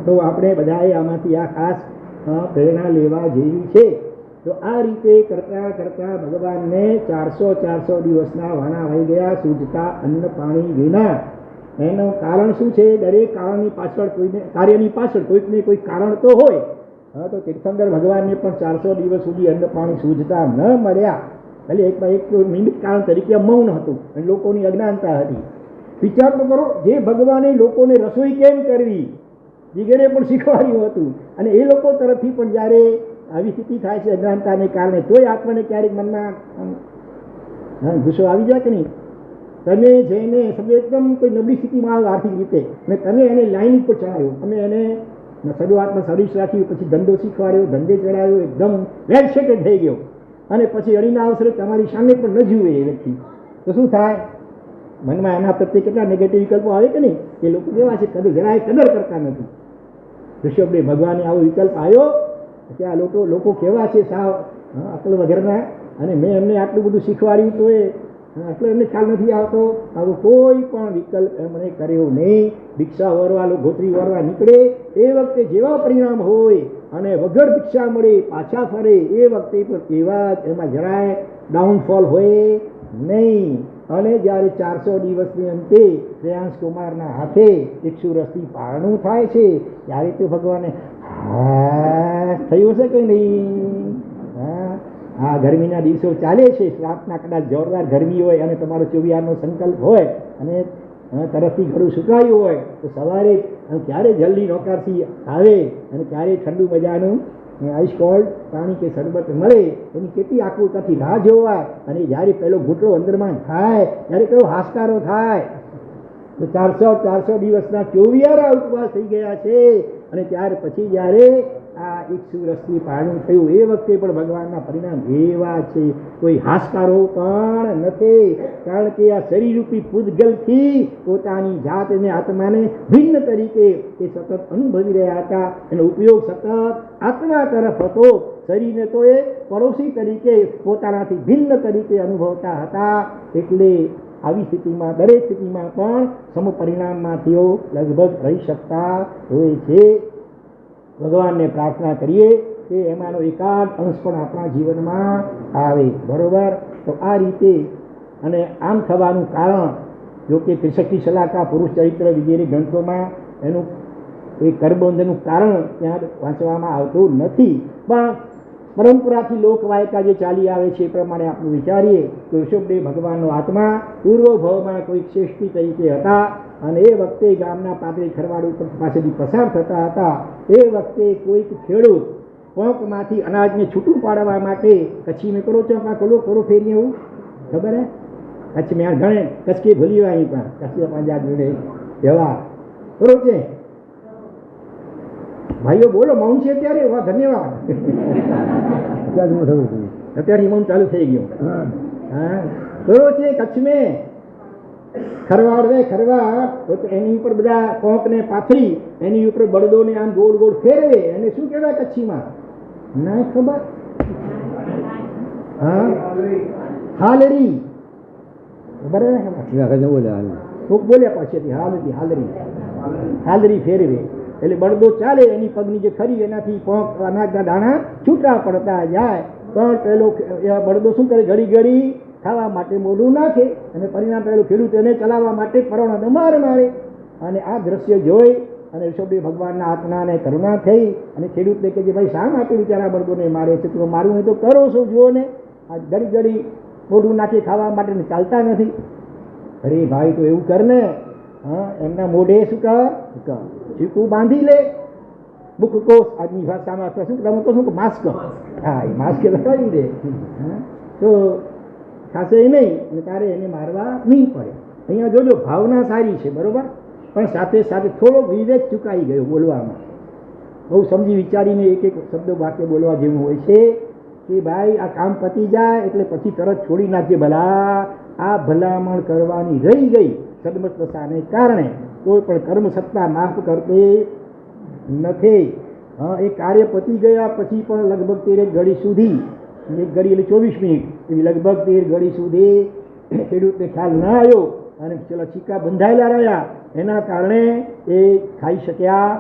Speaker 1: તો આપણે બધાએ આમાંથી આ ખાસ પ્રેરણા લેવા જેવી છે. તો આ રીતે કરતાં કરતાં ભગવાનને 400 દિવસના વાણા વહી ગયા સૂઝતા અન્ન પાણી વિના. એનું કારણ શું છે? દરેક કારણની પાછળ કાર્યની પાછળ કોઈકને કોઈ કારણ તો હોય. તો તીર્થંકર ભગવાનને પણ 400 દિવસ સુધી અન્ન પાણી સૂઝતા ન મળ્યા. ભલે એક નિમિત્ત કારણ તરીકે મૌન હતું અને લોકોની અજ્ઞાનતા હતી. વિચાર તો કરો, જે ભગવાને લોકોને રસોઈ કેમ કરવી, વગેરે પણ શીખવાડ્યું હતું. અને એ લોકો તરફથી પણ જ્યારે આવી સ્થિતિ થાય છે અજ્ઞાનતાને કારણે, તોય આત્માને ક્યારેક મનમાં ગુસ્સો આવી જાય કે નહીં? તમે જઈને સમજો એકદમ કોઈ નબળી સ્થિતિમાં આવ્યો આર્થિક રીતે, અને તમે એને લાઈન ઉપર ચડાવ્યો, તમે એને શરૂઆતમાં સર્વિસ રાખી, પછી ધંધો શીખવાડ્યો, ધંધે ચડાવ્યો, એકદમ વેલ સેટેડ થઈ ગયો, અને પછી અડીના અવસરે તમારી સામે પણ ન જુએ એ વ્યક્તિ, તો શું થાય? મનમાં એના પ્રત્યે કેટલા નેગેટિવ વિકલ્પો આવે કે નહીં? એ લોકો કેવા છે, જરાય કદર કરતા નથી. ઋષભદેવ ભગવાને આવો વિકલ્પ આવ્યો કે આ લોકો કેવા છે, સાવ અકલ વગરના, અને મેં એમને આટલું બધું શીખવાડ્યું તો એ આટલો એમને ખ્યાલ નથી આવતો. આવો કોઈ પણ વિકલ્પ એમણે કર્યો નહીં. ભિક્ષા વરવા, ગોત્રી વરવા નીકળે એ વખતે જેવા પરિણામ હોય, અને વગર ભિક્ષા મળે પાછા ફરે એ વખતે પણ એવા જ, એમાં જરાય ડાઉનફોલ હોય નહીં. અને જ્યારે 400 દિવસની અંતે શ્રેયાંશ કુમારના હાથે 100 વર્ષથી પારણું થાય છે, ત્યારે તો ભગવાને થયું છે કે નહીં? આ ગરમીના દિવસો ચાલે છે, રાતના કદાચ જોરદાર ગરમી હોય અને તમારો 24 સંકલ્પ હોય, અને તરફથી ઘડું સુકાયું હોય, તો સવારે ક્યારે જલ્દી નોકરથી આવે અને ક્યારે ઠંડુ મજાનું આઈસ કોલ્ડ પાણી કે શરબત મળે, એની કેટલી આકુરતાથી રાહ જોવાય. અને જ્યારે પહેલો ઘૂંટડો અંદરમાં થાય ત્યારે કેવો હાશકારો થાય. તો 400 દિવસના 24 ઉપવાસ થઈ ગયા છે, અને ત્યાર પછી જ્યારે આ 100 વર્ષથી પારણું થયું એ વખતે પણ ભગવાનના પરિણામ એવા છે, કોઈ હાશકારો પણ નથી. કારણ કે આ શરીરરૂપી પૂતગલથી પોતાની જાતને, આત્માને ભિન્ન તરીકે એ સતત અનુભવી રહ્યા હતા. એનો ઉપયોગ સતત આત્મા તરફ હતો. શરીરને તો એ પડોશી તરીકે, પોતાનાથી ભિન્ન તરીકે અનુભવતા હતા. એટલે આવી સ્થિતિમાં, દરેક સ્થિતિમાં પણ સમપરિણામમાં તેઓ લગભગ રહી શકતા હોય છે. ભગવાનને પ્રાર્થના કરીએ કે એમાંનો એકાદ અંશ પણ આપણા જીવનમાં આવે. બરોબર? તો આ રીતે, અને આમ થવાનું કારણ, જો કે ત્રિશક્તિ શલાકા, પુરુષ ચરિત્ર વગેરે ગ્રંથોમાં એનું એ કરબંધનું કારણ ત્યાં વાંચવામાં આવતું નથી, પણ પરંપરાથી લોકવાયકા જે ચાલી આવે છે એ પ્રમાણે આપણે વિચારીએ તો ઋષભદેવ ભગવાનનો આત્મા પૂર્વ ભવમાં કોઈક શ્રેષ્ઠી તરીકે હતા, અને એ વખતે ગામના પાદરી ખરવાડ ઉપર પાસેથી પસાર થતા હતા. એ વખતે કોઈક ખેડૂત પોંકમાંથી અનાજને છૂટું પાડવા માટે કચ્છી મેં કરો છો કરો ફેરી, એવું ખબર હે? કચ્છ મેં ગણે કચ્છ કે ભૂલી અહીં પણ કચ્છી પંજાબ જોડે વ્યવહાર કરો છે. ભાઈઓ બોલો, મૌન છે અત્યારે? વાહ, ધન્યવાદ. અત્યારે મૌન ચાલુ થઈ ગયું. હા, કરો છે કચ્છ મેં ખરવાડ વે ખરવાડ, એની ઉપર બધા કોંકને પાથરી, એની ઉપર બળદોને આમ ગોળ ગોળ ફેરવે, એને શું કહેવાય કચ્છીમાં? ના ખબર? હા, હાલરી. બરાબર બોલ્યા પાછળથી હાલરી ફેરવે. એટલે બળદો ચાલે, એની પગની જે ખરી એનાથી પોંક અનાજના દાણા છૂટા પડતા જાય. પણ પેલો બળદો શું કરે? ઘડી ઘડી ખાવા માટે મોઢું નાખે, અને પરિણામ પેલો ખેડૂત એને ચલાવવા માટે પરોણાનો મારે. અને આ દ્રશ્ય જોઈ અને ઋષભદેવ ભગવાનના આત્માને કરુણા થઈ, અને ખેડૂતને કહે છે, ભાઈ શા માટે બિચારા બળદોને મારે છે? તો મારું નહીં તો કરો છો, જુઓ ને, આ ઘડી ઘડી મોઢું નાખી ખાવા માટે ચાલતા નથી. અરે ભાઈ, તો એવું કર ને, હા, એમના મોઢે શું કર, ચીકું બાંધી લે, મુખકોશ આજની ભાષામાં શું તમે કહો છો, માસ્ક. હા, એ માસ્ક લગાવી દે, તો ખાશે નહીં, અને તારે એને મારવા નહીં પડે. અહીંયા જોજો, ભાવના સારી છે, બરોબર, પણ સાથે સાથે થોડો વિવેક ચૂકાઈ ગયો બોલવામાં. બહુ સમજી વિચારીને એક એક શબ્દ વાક્ય બોલવા જેવું હોય છે કે ભાઈ આ કામ પતી જાય એટલે પછી તરત છોડી નાખજે. ભલા આ ભલામણ કરવાની રહી ગઈ સદમસ્તસાને કારણે કોઈ પણ કર્મ સત્તા માફ કરતી નથી. હા, એ કાર્ય પતી ગયા પછી પણ લગભગ 13 ઘડી સુધી, 1 ઘડી એટલે 24 મિનિટ, એવી લગભગ 13 ઘડી સુધી ખેડૂતને ખ્યાલ ના આવ્યો, અને પેલા સિક્કા બંધાયેલા રહ્યા, એના કારણે એ ખાઈ શક્યા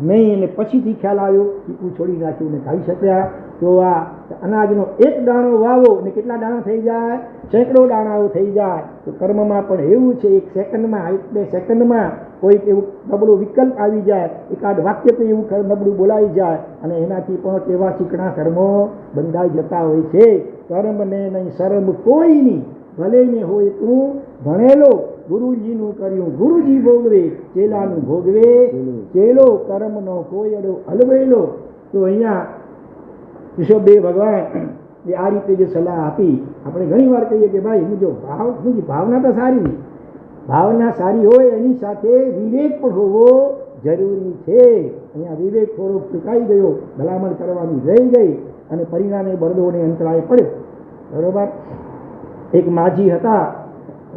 Speaker 1: નહીં. અને પછીથી ખ્યાલ આવ્યો, ચીકું છોડી નાખ્યું ને ખાઈ શક્યા. તો આ અનાજનો એક દાણો વાવો ને કેટલા દાણા થઈ જાય? સેંકડો દાણાઓ થઈ જાય. તો કર્મમાં પણ એવું છે, 1 સેકન્ડમાં 1-2 સેકન્ડમાં કોઈક એવું નબળું વિકલ્પ આવી જાય, એકાદ વાક્ય તો એવું નબળું બોલાઈ જાય, અને એનાથી પણ કેવા ચીકણા કર્મો બંધાઈ જતા હોય છે. કર્મને નહીં શરમ કોઈની, ભલે ને હોય તું ભણેલો, ગુરુજીનું કર્યું ગુરુજી ભોગવે, ચેલાનું ભોગવે ચેલો, કર્મનો કોયડો હલવેલો. તો અહીંયા ઋષભદેવ ભગવાન એ આ રીતે જે સલાહ આપી. આપણે ઘણી વાર કહીએ કે ભાઈ જો ભાવના તો સારી, ભાવના સારી હોય એની સાથે વિવેક પણ હોવો જરૂરી છે. અહીંયા વિવેક થોડોક ચૂકાઈ ગયો, ભલામણ કરવાની રહી ગઈ અને પરિણામે બળદોને અંતરાય પડ્યો. બરોબર. એક માજી હતા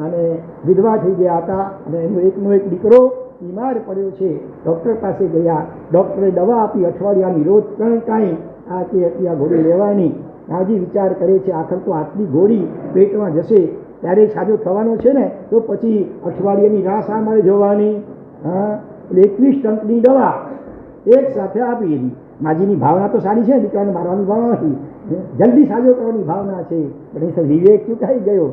Speaker 1: અને વિધવા થઈ ગયા હતા અને એનો એકનો એક દીકરો બીમાર પડ્યો છે. ડૉક્ટર પાસે ગયા, ડૉક્ટરે દવા આપી અઠવાડિયાની રોજ 3 ટાઈમ આ કે એટલી આ ગોળી લેવાની. માજી વિચાર કરે છે આખર તો આટલી ગોળી પેટમાં જશે ત્યારે સાજો થવાનો છે ને, તો પછી અઠવાડિયાની રાહ શા માટે જોવાની? હા, 21 ટંકની દવા એક સાથે આપી દીધી. માજીની ભાવના તો સારી છે, દીકરાને મારવાની ભાવના નથી, જલ્દી સાજો કરવાની ભાવના છે, પણ એ વિવેક ચૂકાઈ ગયો.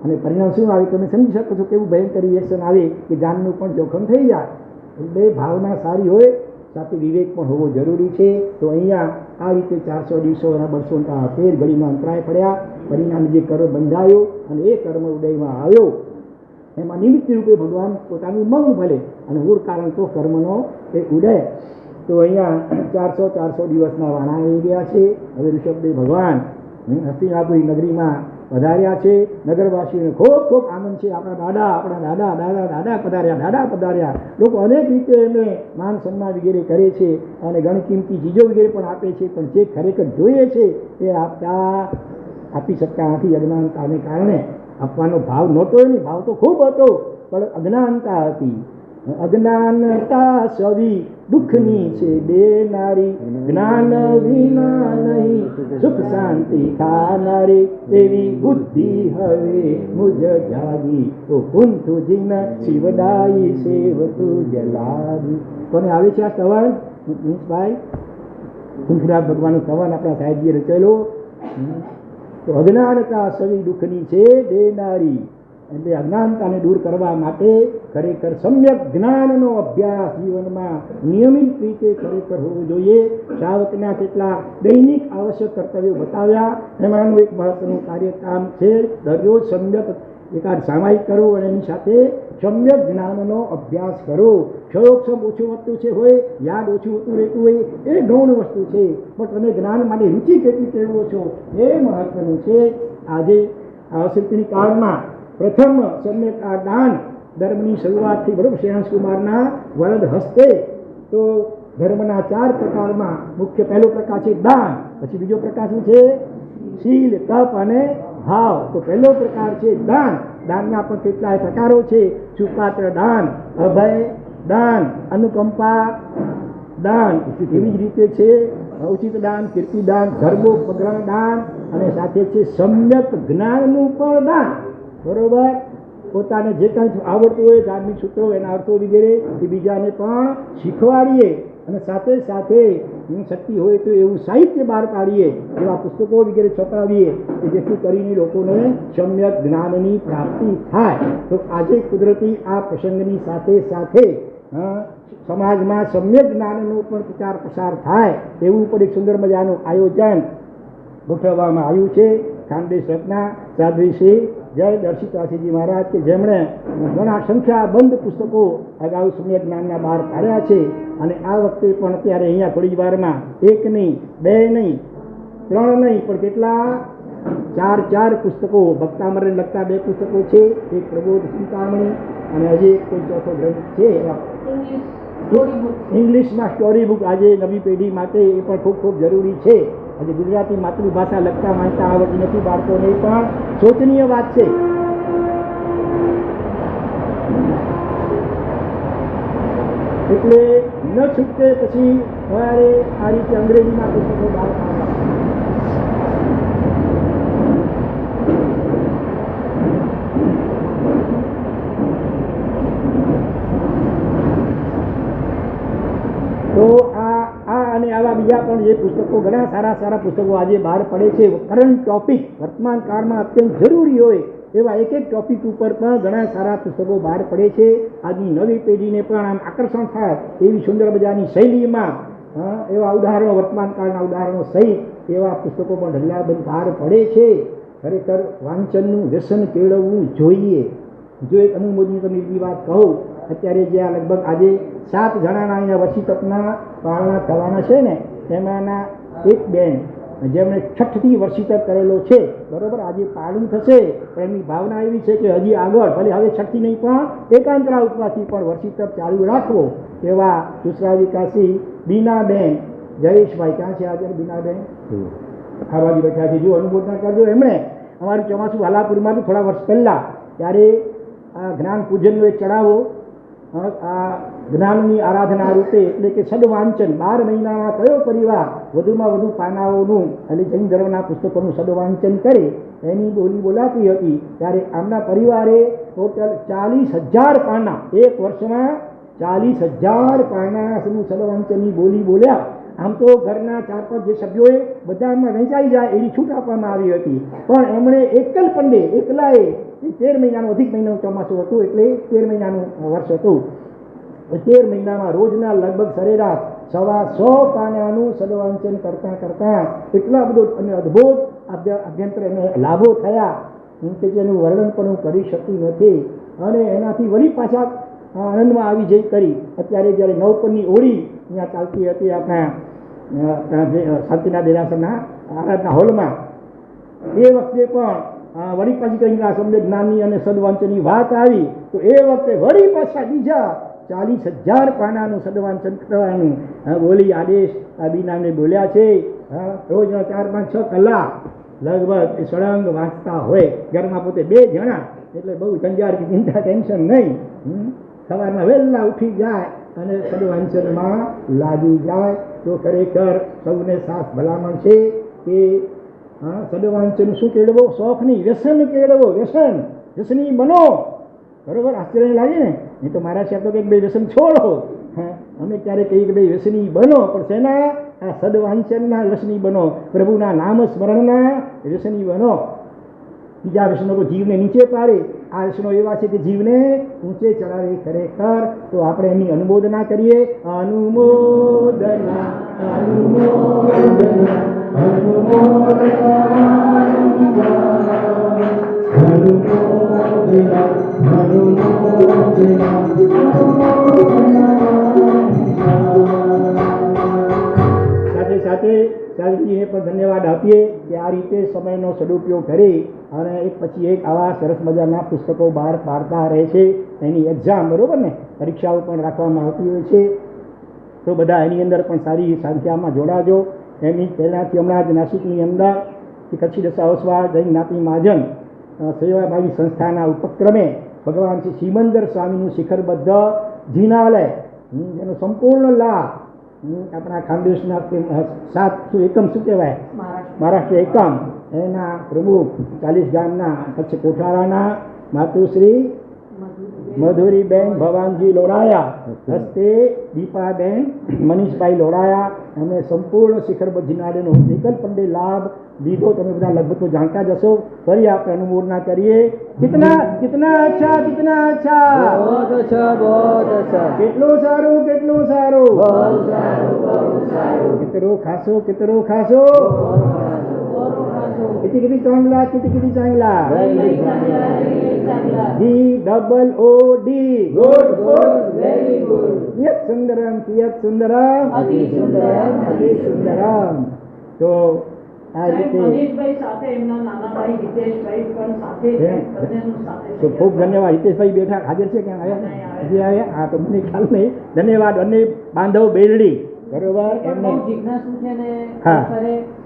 Speaker 1: અને પરિણામ શું આવે તમે સમજી શકો છો, કેવું ભયંકર રિએક્શન આવે કે જાનનું પણ જોખમ થઈ જાય. એટલે ભાવના સારી હોય સાથે વિવેક પણ હોવો જરૂરી છે. તો અહીંયા આ રીતે 400 દિવસો અને 213 ઘડીમાં અંતરાય પડ્યા. પરિણામે જે કર્મ બંધાયો અને એ કર્મ ઉદયમાં આવ્યો, એમાં નિમિત્ત રૂપે ભગવાન પોતાનું મૌન ભલે અને મૂળ કારણ તો કર્મનો એ ઉદય. તો અહીંયા 400 દિવસના વાણા આવી ગયા છે. હવે ઋષભદેવ ભગવાન હસ્તિનાપુરી નગરીમાં પધાર્યા છે. નગરવાસીઓને ખૂબ ખૂબ આનંદ છે. આપણા દાદા પધાર્યા. લોકો અનેક રીતે એમને માન સન્માન વગેરે કરે છે અને ગણકીમતી ચીજો વગેરે પણ આપે છે, પણ જે ખરેખર જોઈએ છે એ આપી શકતા નથી. અજ્ઞાનતાને કારણે આપવાનો ભાવ નહોતો, એની ભાવ તો ખૂબ હતો પણ અજ્ઞાનતા હતી. અજ્ઞાનતા સવી દુઃખની છે દેનારી, જ્ઞાન વિના નહીં સુખ શાંતિ ખાનારી, એવી બુદ્ધિ હવે મુજ જાગી, તો કુંતુ જીન શિવદાઈ સેવતું જલાવી. કોને આવે છે આ સ્તવન? ભાઈ કુંથરાજ ભગવાનનું સ્તવન આપણા સાહેબજીએ રચેલો. તો અજ્ઞાનતા સવી દુઃખની છે દેનારી, એટલે અજ્ઞાનતાને દૂર કરવા માટે ખરેખર સમ્યક જ્ઞાનનો અભ્યાસ જીવનમાં નિયમિત રીતે ખરેખર હોવો જોઈએ. શ્રાવકના કેટલા દૈનિક આવશ્યક કર્તવ્યો બતાવ્યા, એમાંનું એક મહત્વનું કાર્યકામ છે દરરોજ સમ્યક એકાદ સામાયિક કરો અને એની સાથે સમ્યક જ્ઞાનનો અભ્યાસ કરો. ક્ષયોક્ષમ ઓછું વધતું છે હોય, યાદ ઓછું હોતું રહેતું હોય એ ગૌણ વસ્તુ છે, પણ તમે જ્ઞાન માટે રુચિ કેટલી કેળવો છો એ મહત્વનું છે. આજે અવસરની કાળમાં પ્રથમ સમ્યક આ દાન ધર્મની શરૂઆતથી બરોબર શ્રેયાંશકુમારના વરદ હસ્તે. તો ધર્મના 4 પ્રકારમાં મુખ્ય પહેલો પ્રકાર છે દાન, પછી બીજો પ્રકાર શું છે? શીલ, તપ અને ભાવ. તો પહેલો પ્રકાર છે દાન. દાનના પણ કેટલાય પ્રકારો છે. સુપાત્ર દાન, અભય દાન, અનુકંપા દાન, એવી જ રીતે છે ઉચિત દાન, કીર્તિદાન, ધર્મોપગ્રહ દાન અને સાથે છે સમ્યક જ્ઞાનનું પણ દાન. બરોબર. પોતાને જે કાંઈ આવડતું હોય ધાર્મિક સૂત્રો એના અર્થો વગેરે એ બીજાને પણ શીખવાડીએ અને સાથે સાથે શક્તિ હોય તો એવું સાહિત્ય બહાર પાડીએ, એવા પુસ્તકો વગેરે છપાવીએ કે જેથી કરીને લોકોને સમ્યક જ્ઞાનની પ્રાપ્તિ થાય. તો આજે કુદરતી આ પ્રસંગની સાથે સાથે સમાજમાં સમ્યક જ્ઞાનનો પણ પ્રચાર પ્રસાર થાય એવું પણ એક સુંદર મજાનું આયોજન ગોઠવવામાં આવ્યું છે. ખાનદેશ રત્ના સાધ્વી શ્રી જય દર્શિતાસિંહજી મહારાજ કે જેમણે ઘણા સંખ્યાબંધ પુસ્તકો અગાઉ સમ્યક જ્ઞાનના બહાર પાડ્યા છે અને આ વખતે પણ અત્યારે અહીંયા થોડી વારમાં 1 નહીં 2 નહીં 3 નહીં પણ કેટલા 4 પુસ્તકો ભક્તામરને લગતા 2 પુસ્તકો છે. એક પ્રબોધ ચિંતામણી અને હજી એક કોઈ ચોથો ગ્રંથ છે ઇંગ્લિશમાં સ્ટોરી બુક. આજે નવી પેઢી માટે એ પણ ખૂબ ખૂબ જરૂરી છે. આજે ગુજરાતી માતૃભાષા લખતા વાંચતા આવડતી નથી બાળકોને, પણ શોચનીય વાત છે. એટલે ન છૂટકે પછી સવારે આ રીતે અંગ્રેજીના પુસ્તકો બહાર પાડવા. તો અને આવા બીજા પણ જે પુસ્તકો ઘણા સારા પુસ્તકો આજે બહાર પડે છે. કરંટ ટોપિક વર્તમાન કાળમાં અત્યંત જરૂરી હોય એવા એક ટોપિક ઉપર પણ ઘણા સારા પુસ્તકો બહાર પડે છે. આજની નવી પેઢીને પણ આમ આકર્ષણ થાય એવી સુંદર મજાની શૈલીમાં એવા ઉદાહરણો, વર્તમાન કાળના ઉદાહરણો સહિત એવા પુસ્તકો પણ ઢગલાબંધ બહાર પડે છે. ખરેખર વાંચનનું વ્યસન કેળવવું જોઈએ. જો એક અનુમોદની તમને બીજી વાત કહું, અત્યારે જે આ લગભગ આજે 7 જણાના અહીંયા વર્ષી તપના પારણા થવાના છે ને, એમાંના એક બેન જેમણે 6થી વર્ષી તપ કરેલો છે, બરોબર, આજે પારણું થશે પણ એમની ભાવના એવી છે કે હજી આગળ ભલે હવે 6થી નહીં પણ એકાંતરા ઉપવાસથી પણ વર્ષી તપ ચાલુ રાખવો, એવા દુસરા વિકાસી બીનાબેન જયેશભાઈ, ક્યાં છે આજે બીનાબેન? આ બાજુ બેઠા છે, જો અનુમોદના કરજો. એમણે અમારું ચોમાસું વાલાપુરમાં બી થોડા વર્ષ પહેલાં ત્યારે આ જ્ઞાન પૂજનનો એક ચડાવો, આ જ્ઞાનની આરાધના રૂપે એટલે કે સદવાંચન 12 મહિનામાં કયો પરિવાર વધુમાં વધુ પાનાઓનું એટલે જૈન ધર્મના પુસ્તકોનું સદવાંચન કરે એની બોલી બોલાતી હતી. ત્યારે આમના પરિવારે ટોટલ 40,000 પાના, એક વર્ષમાં 40,000 પાનાનું સદવાંચનની બોલી બોલ્યા. આમ તો ઘરના 4-5 જે સભ્યોએ બધામાં વહેંચાઈ જાય એવી છૂટ આપવામાં આવી હતી, પણ એમણે એકલ પંડે એકલાએ 13 મહિનાનું અધિક મહિનાનું ચોમાસું હતું એટલે 13 મહિનાનું વર્ષ હતું. 13 મહિનામાં રોજના લગભગ સરેરાશ 125 પાનાનું સદવાંચન કરતાં એટલા બધો અને અદ્ભુત અભ્યંતર એને લાભો થયા કે જેનું વર્ણન પણ હું કરી શકતી નથી. અને એનાથી વળી પાછા આનંદમાં આવી જઈ કરી. અત્યારે જ્યારે નવપણની ઓળી અહીંયા ચાલતી હતી આપણા શાંતિનાથ દેરાસરના આરાધના હોલમાં, એ વખતે પણ વળી પાછી કંઈક આ સમ્યક જ્ઞાનની અને સદવાંચનની વાત આવી તો એ વખતે વળી પાછા બીજા 40,000 પાનાનું સદવાંચન કરવાનું બોલી આદેશ આ બીનાને બોલ્યા છે. રોજના 4-5-6 કલાક લગભગ એ સળંગ વાંચતા હોય. ઘરમાં પોતે 2 જણા એટલે બહુ ઝંઝાર કે ચિંતા ટેન્શન નહીં. સવારમાં વહેલા ઉઠી જાય અને સદવાંચનમાં લાગી જાય તો ખરેખર સૌને સાથ ભલામણ છે કે સદવાંચન શું કેળવો? શોખ નહીં, વ્યસન કેળવો. વ્યસની બનો. બરોબર, આશ્ચર્ય લાગે ને? નહીં તો મારા સાહેબ તો કંઈક 2 વ્યસન છોડો. અમે ક્યારેક કહીએ કે 2 વ્યસની બનો, પણ શેના? આ સદવાંચનના વ્યસની બનો, પ્રભુના નામ સ્મરણના વ્યસની બનો. બીજા વ્યસનો તો જીવને નીચે પાડે, આ વ્યસનો એવા છે કે જીવને ઊંચે ચડાવે. ખરેખર તો આપણે એમની અનુમોદના કરીએ. અનુમોદના અનુમોદના સાથે સાથે સાહેબજીને પણ ધન્યવાદ આપીએ કે આ રીતે સમયનો સદુપયોગ કરી અને એક પછી એક આવા સરસ મજાના પુસ્તકો બહાર પાડતા રહે છે. એની એક્ઝામ, બરાબર ને, પરીક્ષાઓ પણ રાખવામાં આવતી હોય છે. તો બધા એની અંદર પણ સારી સંખ્યામાં જોડાજો. એની પહેલાંથી હમણાં જ નાસિકની અંદર કચ્છી દશાવસવાળ જૈન જ્ઞાતિ મહાજન સેવાભાવી સંસ્થાના ઉપક્રમે ભગવાન શ્રી સિમંદર સ્વામીનું શિખરબદ્ધ જિનાલય જેનો સંપૂર્ણ લાભ આપણા ખાનદેશના 7 એકમ શું કહેવાય મહારાષ્ટ્ર એકમ એના પ્રમુખ 40 ગામના કચ્છ કોઠારાના માતુશ્રી મધુરીબેન ભવાનજી લોડાયા હસ્તે દીપાબેન મનીષભાઈ લોડાયા અમે સંપૂર્ણ શિખરબદ્ધ જિનાલયનો એકલ પંડે લાભ લીધો. તમે બધા લગભગ તો જાણતા જશો. ફરી આપણે અનુમોદના કરીએ. કિતના અચ્છા, કિતના અચ્છા, બહુત અચ્છા, બહુત અચ્છા. કેટલું સારું, કેટલું સારું, બહુ સારું. કિતરો ખાસો, કિતરો ખાસો, किती चांगला, किती चांगला. GOOD, good good, very good. कियत सुंदरम, कियत सुंदरम, अति सुंदरम, अति सुंदरम. તો આ રીતે મનીષભાઈ સાથે એમના નાના ભાઈ હિતેશભાઈ પણ સાથે તો ખૂબ ધન્યવાદ. હિતેશભાઈ બેઠા હાજર છે, ક્યાં આવ્યા? હજી આવ્યા? હા, તો મને ખ્યાલ નહીં. ધન્યવાદ. અને બાંધવ બેલડી, બરોબર, એમને જિજ્ઞાસુ છે ને, હા,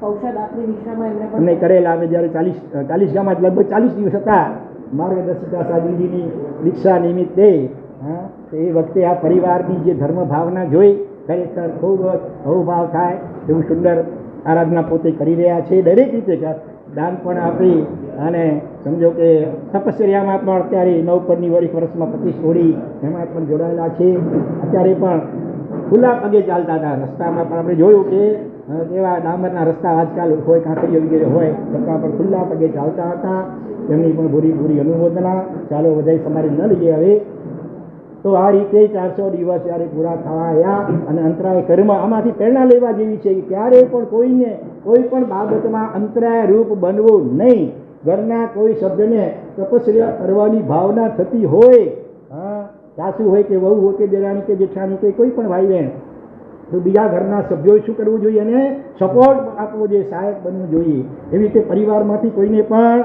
Speaker 1: ઔષધ આપણી નિશામાં એમને કરેલા. અમે જ્યારે 40 ગામમાં લગભગ 40 દિવસ હતા માર્ગદર્શિકા સાધુજીની દીક્ષા નિમિત્તે. હા, તો એ વખતે આ પરિવારની જે ધર્મ ભાવના જોઈ ખરેખર ખૂબ અહોભાવ થાય એવું સુંદર આરાધના પોતે કરી રહ્યા છે. દરેક રીતે દાન પણ આપી અને સમજો કે તપશ્ચર્યામાં પણ અત્યારે 9 વર્ષમાં 25 ઓળી એમાં પણ જોડાયેલા છે. અત્યારે પણ ખુલ્લા પગે ચાલતા હતા. રસ્તામાં પણ આપણે જોયું કે એવા ડામરના રસ્તા આજકાલ હોય, કાંકરીઓ વગેરે હોય, છતાં પણ ખુલ્લા પગે ચાલતા હતા. એમની પણ પૂરી અનુમોદના. ચાલો વધારે સમારી ન લઈએ હવે. તો આ રીતે 400 દિવસ જ્યારે પૂરા થવા આવ્યા અને અંતરાય કર્મ આમાંથી પ્રેરણા લેવા જેવી છે કે ક્યારેય પણ કોઈને કોઈ પણ બાબતમાં અંતરાય રૂપ બનવું નહીં. ઘરના કોઈ સભ્યને તપસ્યા કરવાની ભાવના થતી હોય, હા, સાસુ હોય કે વહુ હોય કે દેરાણી કે જેઠાણી કે કોઈ પણ ભાઈ બહેન, તો બીજા ઘરના સભ્યોએ શું કરવું જોઈએ? એને સપોર્ટ આપવો જોઈએ, સહાયક બનવું જોઈએ. એવી રીતે પરિવારમાંથી કોઈને પણ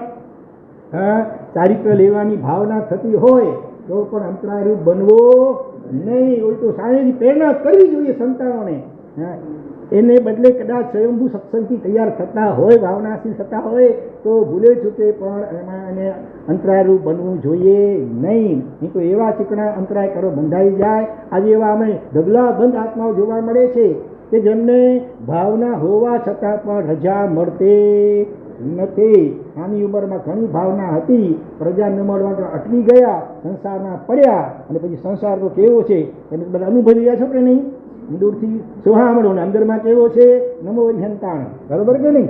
Speaker 1: ચારિત્ર લેવાની ભાવના થતી હોય તો પણ અંતરાયરૂપ બનવો નહીં, ઉલટું સારી પ્રેરણા કરવી જોઈએ સંતાનોને. એને બદલે કદાચ સ્વયંભૂ સત્સંગથી તૈયાર થતા હોય, ભાવનાશીલ થતા હોય તો ભૂલે ચૂકે પણ એમાં એને અંતરાયરૂપ બનવું જોઈએ નહીં. નહીં તો એવા ચીકણા અંતરાય કરો બંધાઈ જાય. આજે એવા અમે ઢગલાબંધ આત્માઓ જોવા મળે છે કે જેમને ભાવના હોવા છતાં પણ રજા મળતી નથી. આની ઉંમરમાં ઘણી ભાવના હતી, પ્રજા ન મળવા અટકી ગયા, સંસારમાં પડ્યા, અને પછી સંસાર તો કેવો છે તમે બધા અનુભવી રહ્યા છો કે નહીં? દૂરથી સોહામણો ને અંદરમાં કેવો છે? નમો હરિહંતાણ, બરોબર કે નહીં?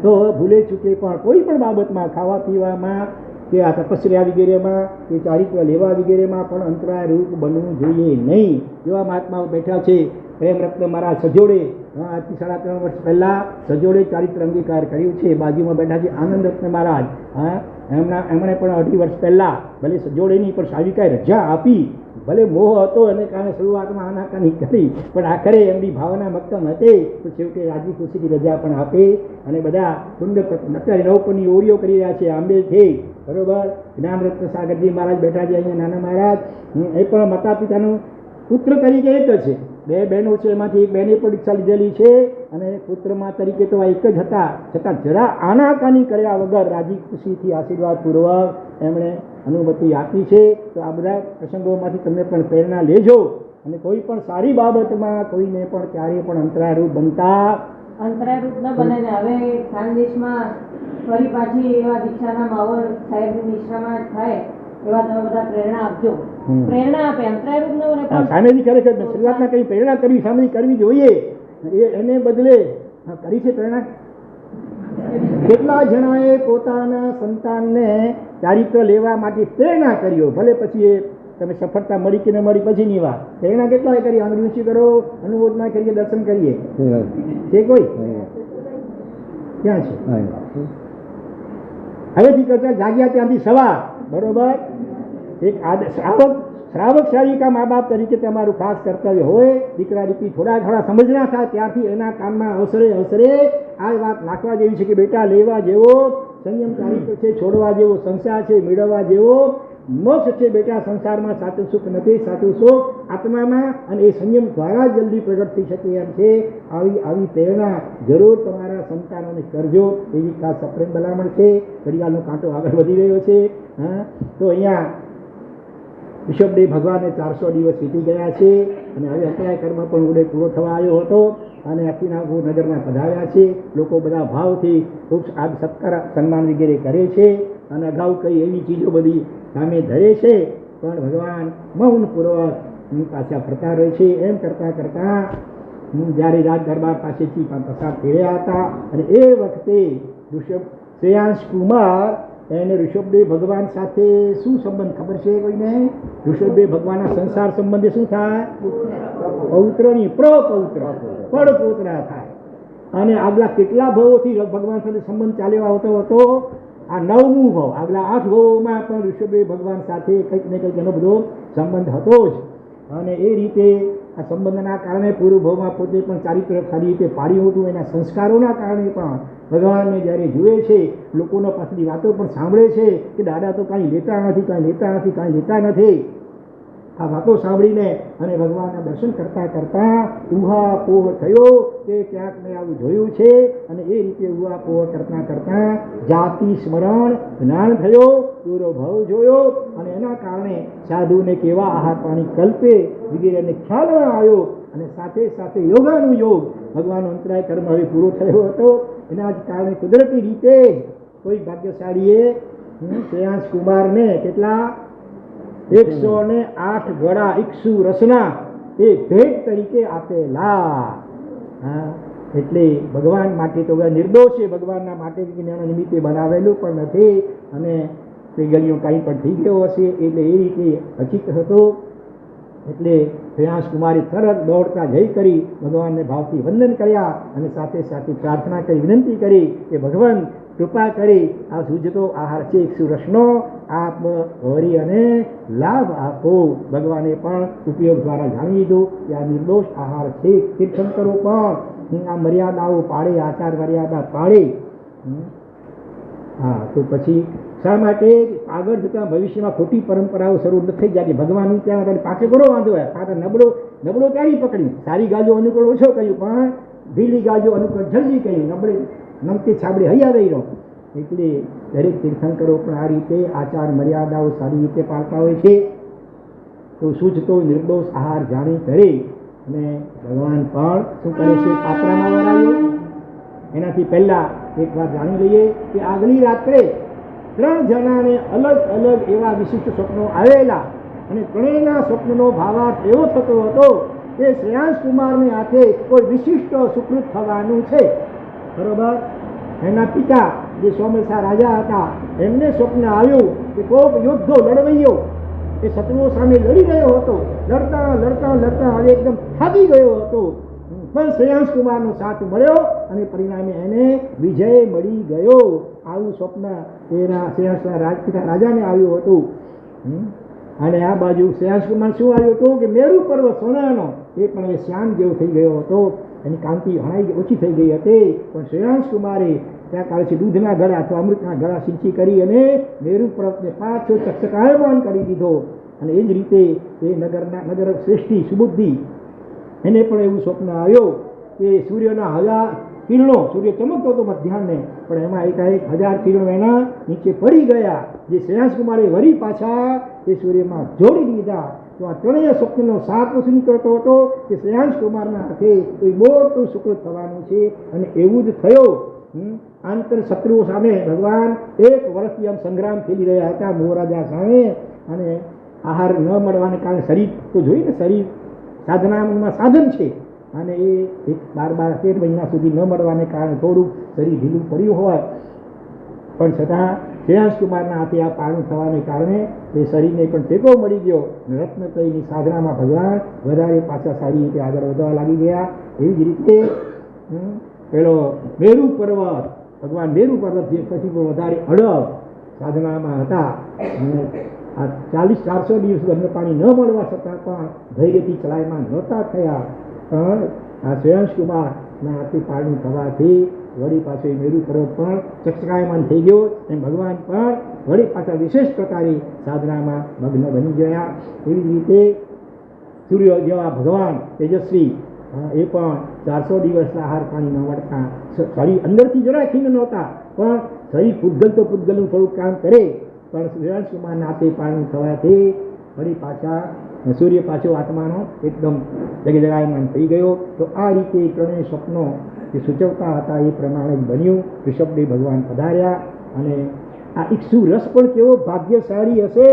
Speaker 1: તો ભૂલે ચૂકે પણ કોઈ પણ બાબતમાં, ખાવા પીવામાં કે આ તપસ્યા વગેરેમાં કે ચારિત્ર લેવા વગેરેમાં પણ અંતરાય રૂપ બનવું જોઈએ નહીં. એવા મહાત્માઓ બેઠા છે. પ્રેમ રત્ન મારા સજોડે આજથી 3.5 વર્ષ પહેલાં સજોડે ચારિત્ર અંગીકાર કર્યું છે. બાજુમાં બેઠા છે આનંદ રત્ન મહારાજ. એમણે પણ 2.5 વર્ષ પહેલાં ભલે સજોડે નહીં પણ સાવિકાએ રજા આપી. ભલે મોહ હતો એને કારણે શરૂઆતમાં આનાકાની કરી, પણ આખરે એમની ભાવના મક્કમ હતી તો છેવટે રાજી ખુશીથી રજા પણ આપી. અને બધા સુંદર અત્યારે નવપણની ઓળીઓ કરી રહ્યા છે આંબેથી, બરોબર. જ્ઞાનરત્ન સાગરજી મહારાજ બેઠા છે અહીંયા, નાના મહારાજ. એ પણ માતા પિતાનું પુત્ર તરીકે એક જ છે. 2 બહેનો છે, એમાંથી એક બહેને પરીક્ષા લીધેલી છે અને પુત્રમાં તરીકે તો આ એક જ હતા, છતાં જરા આનાકાની કર્યા વગર રાજી ખુશીથી આશીર્વાદપૂર્વક એમણે અનુમતિ આપી છે. તો આ બધા પ્રસંગોમાંથી તમે પણ પ્રેરણા લેજો અને કોઈ પણ સારી બાબતમાં કોઈને પણ ક્યારેય પણ અંતરાયરૂપ બનતા
Speaker 2: અંતરાયરૂપ ન બને ને હવે ખાનદેશમાં ફરી પાછી એવા દીક્ષાના માહોલ સાહેબની નિશ્રામાં થાય એવા તમે બધા પ્રેરણા આપજો. પ્રેરણા આપે, અંતરાયરૂપ ન બને પણ
Speaker 1: સામેથી ખરેખર શરૂઆતમાં કઈ પ્રેરણા કરવી, સામેથી કરવી જોઈએ. એને બદલે કરી છે પ્રેરણા. કેટલા જણાએ પોતાના સંતાનને ચારિત્ર લેવા માટે પ્રેરણા કર્યો, ભલે પછી એ તમે સફળતા મળી કે ન મળી પછીની વાત. પ્રેરણા કેટલાએ કરી? આંગળી ઊંચી કરો, અનુમોદના કરીએ, દર્શન કરીએ. છે કોઈ? ક્યાં છે? હવેથી કરતા જાગ્યા ત્યાંથી સવાર, બરોબર. એક શ્રાવક શાળિકા મા બાપ તરીકે તમારું ખાસ કર્તવ્ય હોય. દીકરા દીકરી થોડા સમજના થાય ત્યારથી એના કાનમાં અવસરે આ વાત નાખવા જેવી છે કે બેટા લેવા જેવો સંયમ ચારિત્ર છે, છોડવા જેવો સંસાર છે, મેળવવા જેવો મોક્ષ છે. બેટા સંસારમાં સાચું સુખ નથી, સાચું સુખ આત્મામાં, અને એ સંયમ દ્વારા જલ્દી પ્રગટ થઈ શકે એમ છે. આવી પ્રેરણા જરૂર તમારા સંતાનોને કરજો. એવી ખાસ સપ્રેમ ભલામણ છે. ઘડિયાળનો કાંટો આગળ વધી રહ્યો છે. તો અહીંયા ઋષભદેવ ભગવાનને 400 દિવસ વીતી ગયા છે અને હવે અંતરાય કર્મ પણ ઉદય પૂરો થવા આવ્યો હતો અને અખીનાપુર નગરમાં પધાર્યા છે. લોકો બધા ભાવથી ખૂબ આદ સત્કાર સન્માન વગેરે કરે છે અને અગાઉ કઈ એવી ચીજો બધી સામે ધરે છે, પણ ભગવાન મૌનપૂર્વક પાછા ફરતા રહે છે. એમ કરતાં કરતાં જ્યારે રાજ દરબાર પાસેથી પસાર થઈ રહ્યા હતા અને એ વખતે શ્રેયાંશ કુમાર એને ઋષભદેવ ભગવાન સાથે શું સંબંધ ખબર છે કોઈને? ઋષભદેવ ભગવાનના સંસાર સંબંધે શું થાય? પૌત્રની પ્રપૌત્ર પડપોતરા થાય. અને આગલા કેટલા ભવોથી ભગવાન સાથે સંબંધ ચાલ્યો આવતો હતો? આ 9મું ભવ. આગલા 8 ભવોમાં પણ ઋષભદેવ ભગવાન સાથે કંઈક ને કંઈક એનો બધો સંબંધ હતો જ. અને એ રીતે આ સંબંધના કારણે પૂર્વ ભવમાં પોતે પણ ચારિત્ર સારી રીતે પાડ્યું હતું. એના સંસ્કારોના કારણે પણ ભગવાનને જ્યારે જુએ છે, લોકોનો પાસેથી વાતો પણ સાંભળે છે કે દાદા તો કાંઈ લેતા નથી. આ વાતો સાંભળીને અને ભગવાનના દર્શન કરતાં કરતાં ઉહાપોહ થયો કે ક્યાંક મેં આવું જોયું છે. અને એ રીતે ઉહાપોહ કરતાં જાતિ સ્મરણ જ્ઞાન થયો, પૂરો ભાવ જોયો અને એના કારણે સાધુને કેવા આહાર પાણી કલ્પે વગેરેને ખ્યાલ આવ્યો. અને સાથે સાથે યોગાનુયોગ ભગવાનનો અંતરાય કર્મ હવે પૂરો થયો હતો. એના જ કારણે કુદરતી રીતે કોઈ ભાગ્યશાળીએ શ્રેયાંશ કુમારને કેટલા 108 ગળા ઇક્ષુ રસના એ ભેટ તરીકે આપેલા. એટલે ભગવાન માટે તો નિર્દોષ છે. ભગવાનના માટે એના નિમિત્તે બનાવેલું પણ નથી અને તે ગળીઓ કાંઈ પણ થઈ ગયો હશે એટલે એ રીતે અચિત હતો. એટલે શ્રેયાંશ કુમારે તરત દોડતા જઈ કરી ભગવાનને ભાવથી વંદન કર્યા અને સાથે સાથે પ્રાર્થના કરી વિનંતી કરી કે ભગવાન કૃપા કરી આ સૂજતો આહાર છે 100 રસનો આપ વરી અને લાભ આપો. ભગવાને પણ ઉપયોગ દ્વારા જાણી લીધું કે આ નિર્દોષ આહાર છે. તીર્થંકરો પણ આ મર્યાદાઓ પાળે, આચાર મર્યાદા પાળે. હા, તો પછી શા માટે આગળ જતાં ભવિષ્યમાં ખોટી પરંપરાઓ શરૂ ન થઈ જાય કે ભગવાનનું ત્યાં તારે પાછળ ઘણો વાંધો હોય, પાછળ નબળો ક્યારેય પકડ્યું, સારી ગાજો અનુકૂળ ઓછો કહ્યું, પણ ઢીલી ગાજો અનુકૂળ જલ્દી કહ્યું, નબળે નમતી છાબડી હૈયા રહી રહો. એટલે દરેક તીર્થંકરો પણ આ રીતે આચાર મર્યાદાઓ સારી રીતે પાળતા હોય છે. તો સૂઝતો નિર્દોષ આહાર જાણી કરે અને ભગવાન પણ શું કરે છે, પાત્રામાં વરાયો. એનાથી પહેલાં એક વાત જાણી લઈએ કે આગલી રાત્રે 3 જણાને અલગ અલગ એવા વિશિષ્ટ સ્વપ્નો આવેલા અને ત્રણેયના સ્વપ્નનો ભાવાર્થ એવો થતો હતો કે શ્રેયાંશ કુમારને હાથે કોઈ વિશિષ્ટ સુકૃત થવાનું છે. બરોબર. એના પિતા જે સોમેશા રાજા હતા એમને સ્વપ્ન આવ્યું કે કોઈક યોદ્ધો લડવૈયો એ શત્રુઓ સામે લડી રહ્યો હતો. લડતા લડતા લડતા હવે એકદમ થાકી ગયો હતો, પણ શ્રેયાંશ કુમારનો સાથ મળ્યો અને પરિણામે એને વિજય મળી ગયો. આવું સ્વપ્ન એના શ્રેયાંશના રાજપિતા રાજાને આવ્યું હતું. અને આ બાજુ શ્રેયાંશ કુમાર શું આવ્યું હતું કે મેરુ પર્વત સોનાનો એ પણ હવે શ્યામ જેવો થઈ ગયો હતો. એની કાંતિ ઓછી થઈ ગઈ હતી, પણ શ્રેયાંશ કુમારે ત્યાં કાળે છે દૂધના ગળા અથવા અમૃતના ગળા સિંચી કરી અને મેરુ પર્વતને પાછો ચકચકાયમાન કરી દીધો. અને એ જ રીતે એ નગર શ્રેષ્ઠી સુબુદ્ધિ એને પણ એવું સ્વપ્ન આવ્યો કે સૂર્યના 1000 કિરણો, સૂર્ય ચમકતો હતો મધ્યાહને, પણ એમાં એકાએક 1000 કિરણો એના નીચે પડી ગયા, જે શ્રેયાંશ કુમારે વળી પાછા એ સૂર્યમાં જોડી દીધા. તો આ ત્રણેય સ્વપ્નનો સાર શું નીકળતો હતો કે શ્રેયાંશ કુમારના હાથે કોઈ મોટું સુકૃત થવાનું છે. અને એવું જ થયો. આંતર શત્રુઓ સામે ભગવાન 1 વર્ષથી આમ સંગ્રામ ખેલી રહ્યા હતા મોહરાજા સામે. અને આહાર ન મળવાને કારણે શરીર તો જોઈએ ને, શરીર સાધનામાં સાધન છે, અને એ 12-13 મહિના સુધી ન મળવાને કારણે થોડુંક શરીર ઢીલું પડ્યું હોય, પણ છતાં શ્રેયાંશ કુમારના હાથે આ પારણું થવાને કારણે એ શરીરને પણ ટેકો મળી ગયો. રત્નત્રયની સાધનામાં ભગવાન વધારે પાછા સારી રીતે આગળ વધવા લાગી ગયા. એવી જ રીતે પેલો મેરુ પર્વત, ભગવાન મેરુ પર્વત જે પછી વધારે અડગ સાધનામાં હતા અને આ 40-400 દિવસ અન્ન પાણી ન મળવા છતાં પણ ધૈર્યથી ચલાયમાન નહોતા થયા. પણ આ શ્રેયાંશ કુમારના હાથે પારણું થવાથી વળી પાછો મેરુ પર્વત પણ ચકચકાયમાન થઈ ગયો. એમ ભગવાન પણ વળી પાછા વિશેષ પ્રકારે સાધનામાં મગ્ન બની ગયા. એવી જ રીતે સૂર્ય જેવા ભગવાન તેજસ્વી એ પણ 400 દિવસ આહાર પાણી ન મળતા શરીર અંદરથી જરા ખીણ નહોતા, પણ શરીર પૂતગલ તો પૂતગલનું થોડુંક કામ કરે, પણ શ્રેયાંશ કુમારના હાથે પારણું થવાથી વળી પાછા સૂર્ય પાછો આત્માનો એકદમ જગજગાયમાન થઈ ગયો. તો આ રીતે ત્રણેય સ્વપ્નો જે સૂચવતા હતા એ પ્રમાણે જ બન્યું. ઋષભદેવ ભગવાન પધાર્યા અને આ ઇક્ષુ રસ પણ કેવો ભાગ્યશાળી હશે.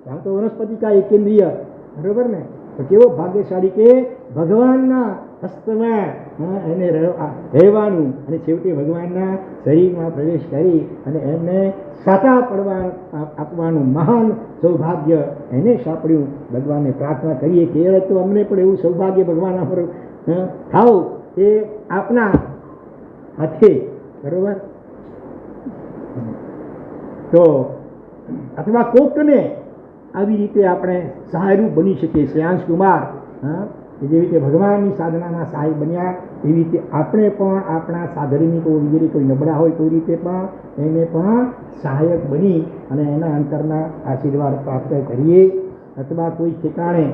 Speaker 1: આમ તો વનસ્પતિકા એકેન્દ્રિય, બરોબર ને, તો કેવો ભાગ્યશાળી કે ભગવાનના હસ્તમાં એને રહેવાનું અને છેવટે ભગવાનના શરીરમાં પ્રવેશ કરી અને એમને સાતા પડવા આપવાનું મહાન સૌભાગ્ય એને સાંપડ્યું. ભગવાનને પ્રાર્થના કરીએ કે તો અમને પણ એવું સૌભાગ્ય ભગવાન પર થાવ એ આપના હાથે, બરોબર. તો અથવા કોકને આવી રીતે આપણે સહાયરૂપ બની શકીએ. શ્રેયાંશ કુમાર જેવી રીતે ભગવાનની સાધનામાં સહાય બન્યા, એવી રીતે આપણે પણ આપણા સાધનની કોઈ નબળા હોય કોઈ રીતે પણ એને પણ સહાયક બની અને એના અંતરના આશીર્વાદ પ્રાપ્ત કરીએ. અથવા કોઈ ઠેકાણે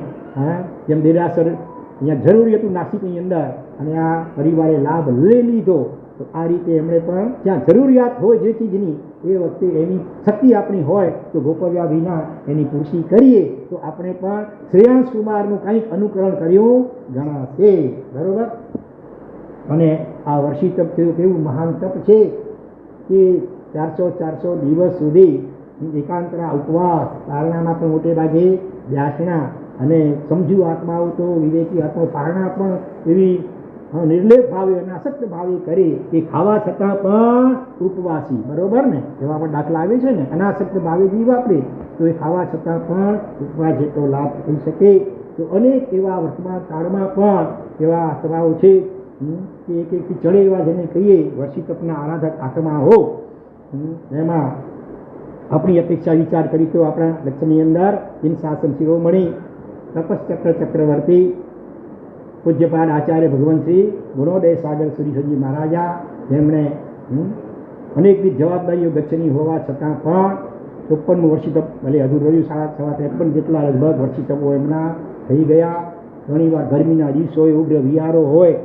Speaker 1: જેમ દેરાસર અહીંયા જરૂરી હતું નાસિકની અંદર અને આ પરિવારે લાભ લઈ લીધો, તો આ રીતે એમણે પણ જ્યાં જરૂરિયાત હોય જે ચીજની એ વખતે એની શક્તિ આપણી હોય તો ગોપવ્યા વિના એની પૂર્તિ કરીએ તો આપણે પણ શ્રેયાંશ કુમારનું કંઈક અનુકરણ કર્યું ગણાશે, બરોબર. અને આ વર્ષી તપ થયું કેવું મહાન તપ છે કે 400 દિવસ સુધી એકાંતરા ઉપવાસ, પારણામાં પણ મોટે ભાગે વ્યાસના અને સમજુ આત્માઓ તો વિવેકી આત્માઓ પારણા પણ એવી નિર્લેપ ભાવે અનાસક્ત ભાવે કરે કે ખાવા છતાં પણ ઉપવાસી, બરોબર ને. એવા પણ દાખલા આવે છે ને, અનાસક્ત ભાવે જીવ વાપરે તો એ ખાવા છતાં પણ ઉપવાસ જેટલો લાભ થઈ શકે તો અનેક એવા વર્તમાન કાળમાં પણ એવા આત્માઓ છે કે એક ચડે એવા જેને કહીએ વર્ષી તપના આરાધક આત્માઓ. એમાં આપણી અપેક્ષા વિચાર કરી તો આપણા લક્ષ્યની અંદર ઇન શાસન શિરોમણી તપશ્ચક્ર ચક્રવર્તી પૂજ્યપાદ આચાર્ય ભગવાન શ્રી ગુણોદય સાગર સુરીશ્વરજી મહારાજા, જેમણે અનેકવિધ જવાબદારીઓ ગચ્છની હોવા છતાં પણ 54મું વર્ષી તપ ભલે હજુ રહ્યું 53 જેટલા લગભગ વર્ષી તપો એમના થઈ ગયા. ઘણીવાર ગરમીના દિવસો હોય, ઉગ્ર વિહારો હોય.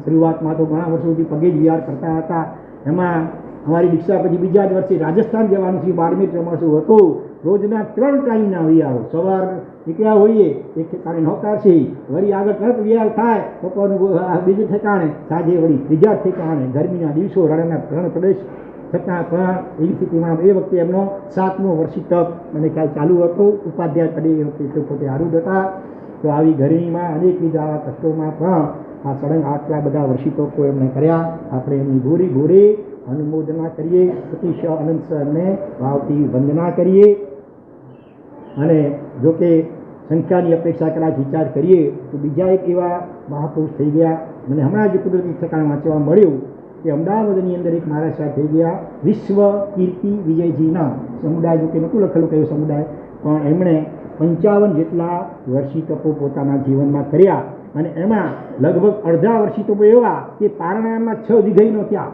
Speaker 1: શરૂઆતમાં તો ઘણા વર્ષોથી પગે જ વિહાર કરતા હતા. એમાં અમારી દીક્ષા પછી બીજા જ વર્ષે રાજસ્થાન જવાનું છે. 12મી ચોમાસું હતું. રોજના 3 ટાઈમના વિહારો. સવાર નીકળ્યા હોઈએ એક ઠેકાણે નોકારશે, વળી આગળ તરત વિહાર થાય બપોરનું બીજું ઠેકાણે, સાંજે વળી ત્રીજા ઠેકાણે. ગરમીના દિવસો, રણ પ્રદેશ છતાં પણ એવી સ્થિતિમાં એ વખતે એમનો 7મો વર્ષી તપ મને ખ્યાલ ચાલુ હતો. ઉપાધ્યાય પદે એ વખતે પોતે આરૂઢ હતા. તો આવી ગરમીમાં અનેકવિધ આવા કષ્ટોમાં પણ આ સળંગ આટલા બધા વર્ષી તપો એમણે કર્યા. આપણે એમની ગોરી ગોરી અનુમોદના કરીએ, અતિશય અનંત સરને ભાવથી વંદના કરીએ. અને જોકે સંખ્યાની અપેક્ષા કદાચ વિચાર કરીએ તો બીજા એક એવા મહાપુરુષ થઈ ગયા. મને હમણાં જ કુદરતી ઠેકાણે વાંચવા મળ્યું કે અમદાવાદની અંદર એક મહારાજ સાહેબ થઈ ગયા, વિશ્વ કીર્તિ વિજયજીના સમુદાય. જોકે નહોતું લખેલું કયો સમુદાય, પણ એમણે 55 જેટલા વર્ષી તપો પોતાના જીવનમાં કર્યા. અને એમાં લગભગ અડધા વર્ષી તપો એવા કે પારણામાં 6 વિઘઈનો ત્યાગ.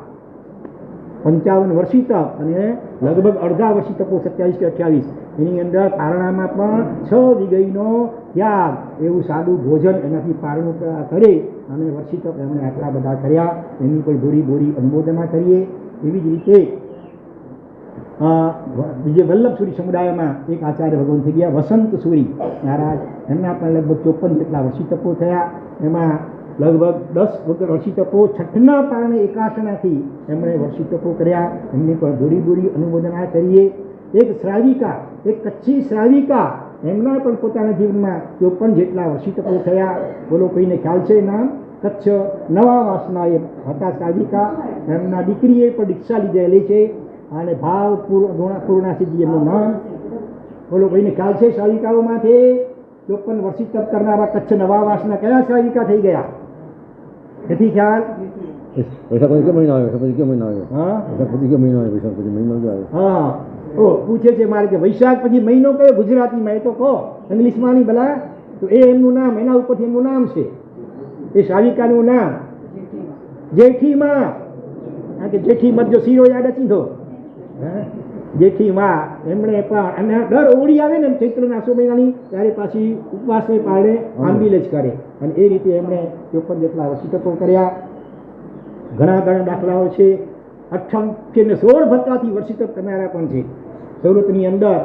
Speaker 1: 55 વર્ષી તપ અને લગભગ અડધા વર્ષી તપો 27 કે 28, એની અંદર પારણામાં પણ 6 વિઘઈનો ત્યાગ. એવું સાદું ભોજન એનાથી પારણું કરે અને વર્ષી તપ એમણે આટલા બધા કર્યા. એની પણ ગોરી અનુમોદના કરીએ. એવી જ રીતે બીજે વલ્લભસુરી સમુદાયમાં એક આચાર્ય ભગવાન થઈ ગયા, વસંત સુરી મહારાજ. એમના પણ લગભગ 54 જેટલા વર્ષી તપો થયા. એમાં લગભગ 10 વર્ષી તપો છઠ્ઠના પારણે એકાસનાથી એમણે વર્ષી તપો કર્યા. એમની પણ ગોરી અનુમોદના કરીએ. એક શ્રાવિકા, એક કચ્છી શ્રાવિકા, એમના પણ પોતાના જીવનમાં 54 જેટલા વર્ષી તપો થયા. બોલો કોઈને ખ્યાલ છે નામ? કચ્છ નવા વાસના એ હતા શ્રાવિકા. એમના દીકરીએ પણ દીક્ષા લીધેલી છે અને પૂર્ણાસિદ્ધિ એમનું નામ. બોલો કોઈને ખ્યાલ છે શ્રાવિકાઓમાંથી 54 વર્ષી તપ કરનારા કચ્છ નવા વાસના કયા શ્રાવિકા થઈ ગયા? નથી ખ્યાલ? હા, પૂછે છે મારે કે વૈશાખ પછી મહિનો કયો ગુજરાતીમાં? એ તો કહો, ઇંગ્લિશમાં નહીં ભલા. તો એ એમનું નામ, એના ઉપરથી એમનું નામ છે. એ શ્રાવિકાનું નામ જેઠીમાં. કારણ કે જેઠી મત જો શીરો યાદ હતી તો જેઠીમાં એમણે પણ, અને દર ઓળી આવે ને ચૈત્રના 8 મહિનાની, ત્યારે પાછી ઉપવાસને પારણે આંબીલ જ કરે. અને એ રીતે એમણે 54 જેટલા વર્ષી તપો કર્યા. ઘણા દાખલાઓ છે. 88 ને 16 ભત્તાથી વર્ષી તપ કરનારા પણ છે. સુરતની અંદર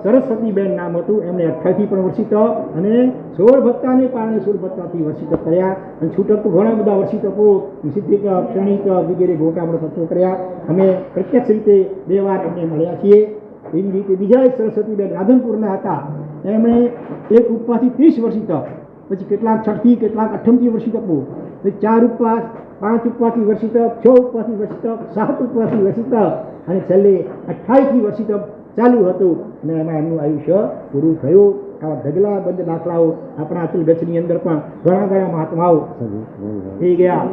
Speaker 1: સરસ્વતીબેન નામ હતું. એમણે 88 પણ વર્ષી તપ અને 16 ભત્તાને પારણે 16 ભત્તાથી વર્ષી તપ કર્યા. અને છૂટક તો ઘણા બધા વર્ષી તપો, સિદ્ધિ તપ, ક્ષણિક તપ વગેરે મોટા તપો કર્યા. અમે પ્રત્યક્ષ રીતે 2 વાર એમને મળ્યા છીએ. એવી રીતે બીજા એક સરસ્વતીબેન રાધનપુરના હતા. એમણે એક ઉપવાસથી 30 વર્ષી તપ, પછી કેટલાક 6થી કેટલાક 8મથી વર્ષી તપો, પછી 4 ઉપવાસ, 5 ઉપવાસથી વર્ષી તપ, 6 ઉપવાસથી વર્ષી તપ, 7 ઉપવાસથી વર્ષી તપ અને છેલ્લે 28થી વર્ષી તપ ચાલુ હતું. અને એમાં એમનું આયુષ્ય પૂરું થયું. આવા ઢગલાબંધ દાખલાઓ આપણા અતુલ ગચ્છની અંદર પણ ઘણા મહાત્માઓ થઈ ગયા.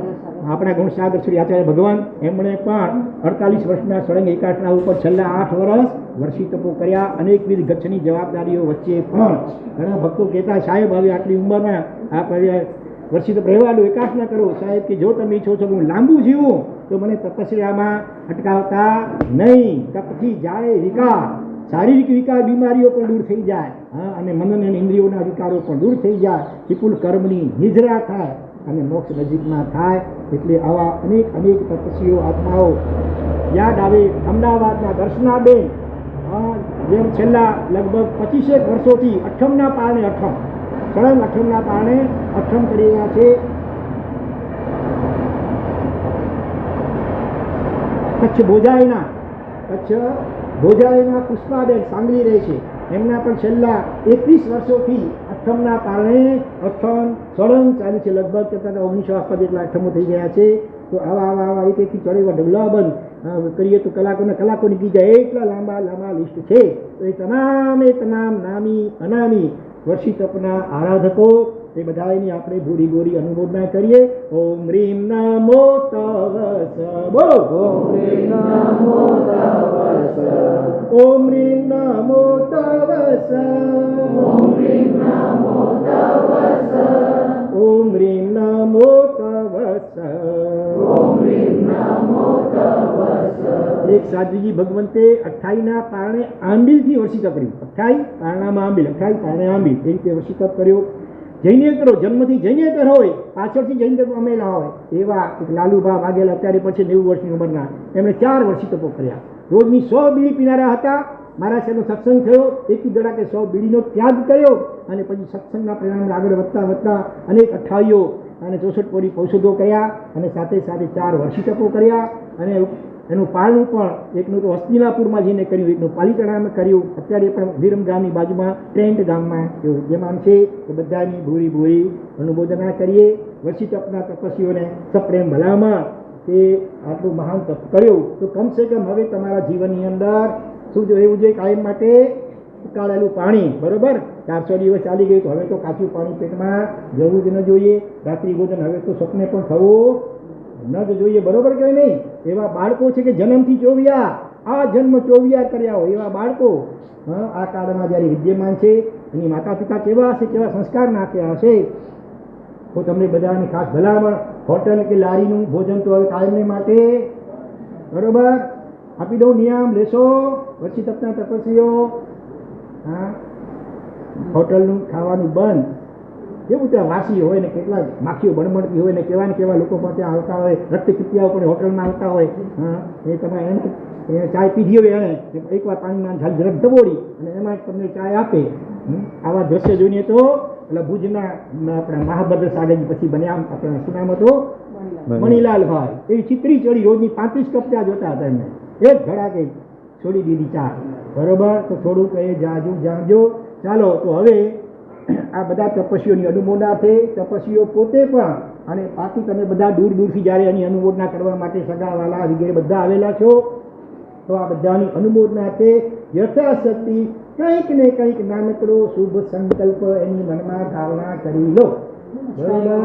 Speaker 1: આપણા ગુણસાગર શ્રી આચાર્ય ભગવાન, એમણે પણ 48 વર્ષના સળંગ એકાસના ઉપર છેલ્લા 8 વર્ષ વર્ષી તપો કર્યા. અનેકવિધ ગચ્છની જવાબદારીઓ વચ્ચે પણ ઘણા ભક્તો કહેતા, સાહેબ હવે આટલી ઉંમરમાં આપ વર્ષી તપ રહેવાનું, એકાસના કરો. સાહેબ કે જો તમે ઈચ્છો છો કે હું લાંબુ જીવું તો મને તપસ્યામાં અટકાવતા નહીં. તપથી જાય વિકાર, શારીરિક વિકાર, બીમારીઓ પણ દૂર થઈ જાય. અને મન અને ઇન્દ્રિયોના વિકારો પણ દૂર થઈ જાય. વિપુલ કર્મની નિજરા થાય અને મોક્ષ નજીકમાં થાય. એટલે આવા અનેક તપસ્વીઓ આત્માઓ યાદ આવે. અમદાવાદના દર્શનાબેન, જેમ છેલ્લા લગભગ 25 વર્ષોથી 8મના પારણે સળંગ 8મના પારણે 8મ કરી રહ્યા છે. કચ્છ ભોજાઈના પુષ્પાબેન સાંગલી રહે છે. એમના પણ છેલ્લા 21 વર્ષોથી 8મના પારણે 8મ સળંગ ચાલુ છે. લગભગ 19 જેટલા 8મો થઈ ગયા છે. તો આવા એકથી ચડેવા ઢગલાબંધ કરીએ તો કલાકો નીકળી જાય. એટલા લાંબા લિસ્ટ છે. તો એ તમામ નામી અનામી વર્ષી તપના આરાધકો એ બધાની આપણે ભૂરી ગોરી અનુમોદના કરીએ. ઓમ રીમ નમો તવસ, બોલો. ઓમ રીમ નમો તવસ, ઓમ રીમ નમો તવસ, ઓમ રીમ નમો તવસ, ઓમ રીમ નમો તવસ, ઓમ રીમ નમો તવસ. એક સાધુજી ભગવંતે 28ના પારણે આંબીલથી વર્ષી તપ કર્યું. 28 પારણામાં આંબીલ, 28 પારણે આંબીલ, એ રીતે વર્ષી તપ કર્યો. જૈનેતરો જન્મથી જૈનેતર હોય, પાછળથી જૈનેતર પામેલા હોય એવા એક લાલુભા વાઘેલા, અત્યારે પછી 90 વર્ષની ઉંમરના, એમણે 4 વર્ષી તપો કર્યા. રોજની 100 બીડી પીનારા હતા. મારા સાહેબનો સત્સંગ થયો, એકી દડાકે 100 બીડીનો ત્યાગ કર્યો અને પછી સત્સંગના પરિણામે આગળ વધતા વધતા અનેક અઠાવીઓ અને 64 કોરી ઔષધો કર્યા અને સાથે સાથે 4 વર્ષી તપો કર્યા. અને એનું પાલન પણ એકનું તો હસ્તિનાપુરમાં જઈને કર્યું, એકનું પાલિતાણામાં કર્યું. અત્યારે પણ વિરમ ગામની બાજુમાં ટ્રેન્ટ ગામમાં એવું વિદ્યમાન છે. એ બધાની ભૂરી ભૂરી અનુમોદના કરીએ. વર્ષી તપના તપસ્વીઓને સપ્રેમ ભલામણ કે આટલું મહાન તપ કર્યું તો કમસે કમ હવે તમારા જીવનની અંદર શું એવું જોઈએ? કાયમ માટે ઉકાળેલું પાણી, બરોબર. 400 દિવસ ચાલી ગયું તો હવે તો કાચું પાણી પેટમાં જવું જ ન જોઈએ. રાત્રિ ભોજન હવે તો સપને પણ થવું ન જ જોઈએ, બરોબર કે નહીં? એવા બાળકો છે કે જન્મથી ચોવિયા, આ જન્મ ચોવિયા કર્યા હોય એવા બાળકો આ કાળમાં જ્યારે વિદ્યમાન છે, એની માતા પિતા કેવા હશે, કેવા સંસ્કાર નાખ્યા હશે. તો તમને બધાની ખાસ ભલામણ, હોટલ કે લારીનું ભોજન તો હવે કાયમને માટે, બરોબર, આપી દઉં, નિયમ લેશો વર્ષી તપના તપસ્વીઓ. હા, હોટલનું ખાવાનું બંધ. જેવું ત્યાં વાસી હોય ને કેટલા માખીઓ બણબણતી હોય ને કેવા લોકો પણ ત્યાં આવતા હોય, રક્તપિત્યાઓ પણ હોટલમાં આવતા હોય. હા, એ તમે એને ચાય પીધી હોય એને એકવાર પાણીમાં ઝરક દબોડી અને એમાં જ તમને ચાય આપે. આવા દ્રશ્ય જોઈને તો એટલે ભુજના આપણા મહાભદ્ર સાગર પછી બન્યા, આપણા શું નામ હતું? મણીલાલભાઈ. એવી ચિત્રી ચડી રોજની 35 કપ ચા જોતા હતા એમને. એક ધડાકે છોડી દીધી ચા, બરોબર. તો થોડુંક એ જાણજો. ચાલો તો હવે આ બધા તપસ્વીઓની અનુમોદના છે. તપસ્વીઓ પોતે પણ અને બાકી તમે બધા દૂર દૂરથી જ્યારે એની અનુમોદના કરવા માટે સગાવાલા વગેરે બધા આવેલા છો, તો આ બધાની અનુમોદના છે. યથાશક્તિ કંઈક ને કંઈક નાનકડો શુભ સંકલ્પ એની મનમાં ધારણા કરી લો, બરોબર.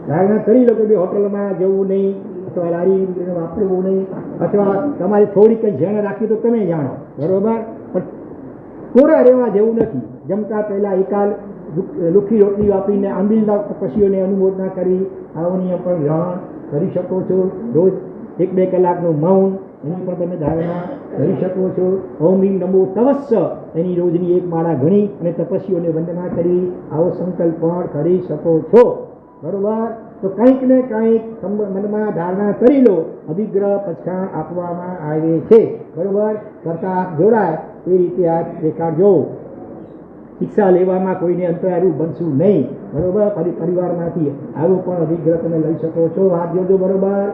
Speaker 1: ધારણા કરી લો કે ભાઈ હોટલમાં જવું નહીં, અથવા લારી વાપરવું નહીં, અથવા તમારે થોડીક કંઈ જાણ રાખી તો તમે જાણો, બરોબર. પણ કોરા રહેવા જેવું નથી. જમતા પહેલાં એકાલ લુખી રોટલી વાપરીને આંબીલના તપસ્વીઓને અનુમોદના કરી આવો નિયમ પણ ગ્રહણ કરી શકો છો. રોજ 1-2 કલાકનું મૌન એની પણ તમે ધારણા કરી શકો છો. ઓમ રીમ નમો તવસ્સ એની રોજની 1 માળા ગણી અને તપસ્વીઓને વંદના કરી આવો સંકલ્પ પણ કરી શકો છો, બરોબર. તો કંઈક ને કંઈક મનમાં ધારણા કરી લો. અભિગ્રહ પછાણ આપવામાં આવે છે, બરોબર. કરતા આપ જોડાય એ રીતે આ દેખાડજો. શિક્ષા લેવામાં કોઈને અંતરારૂપ બનશું નહીં, બરોબર. પરિવારમાંથી આવો પણ અભિગ્રહ તમે લઈ શકો છો. હાથ જોજો, બરોબર.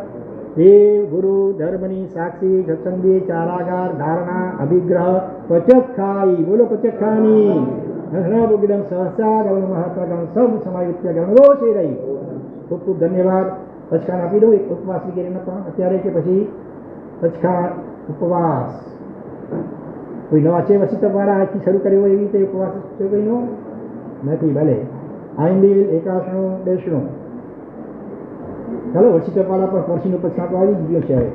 Speaker 1: દેવ ગુરુ ધર્મની સાક્ષી સત્સંગી ચારાગાર ધારણા અભિગ્રહ પચખાઈ, બોલો પચખાની. હરણગમ સહસા ગણ મહાત્મા સબ સમાયુક્ત ગણરોષી રહી. ખૂબ ખૂબ ધન્યવાદ. પચખાણ આપી દઉં. એક ઉપવાસ વગેરેનો પણ અત્યારે કે પછી પચખાણ ઉપવાસ કોઈ નવા છે વસીતવાળા આજથી શરૂ કર્યો હોય એવી રીતે ઉપવાસ છે કોઈનો નથી? ભલે. આંબીલ એકાશનું બેસણું. ચાલો વસીતવાળા પણ પરસીનો પછાટ આવી જ ગયો છે હવે.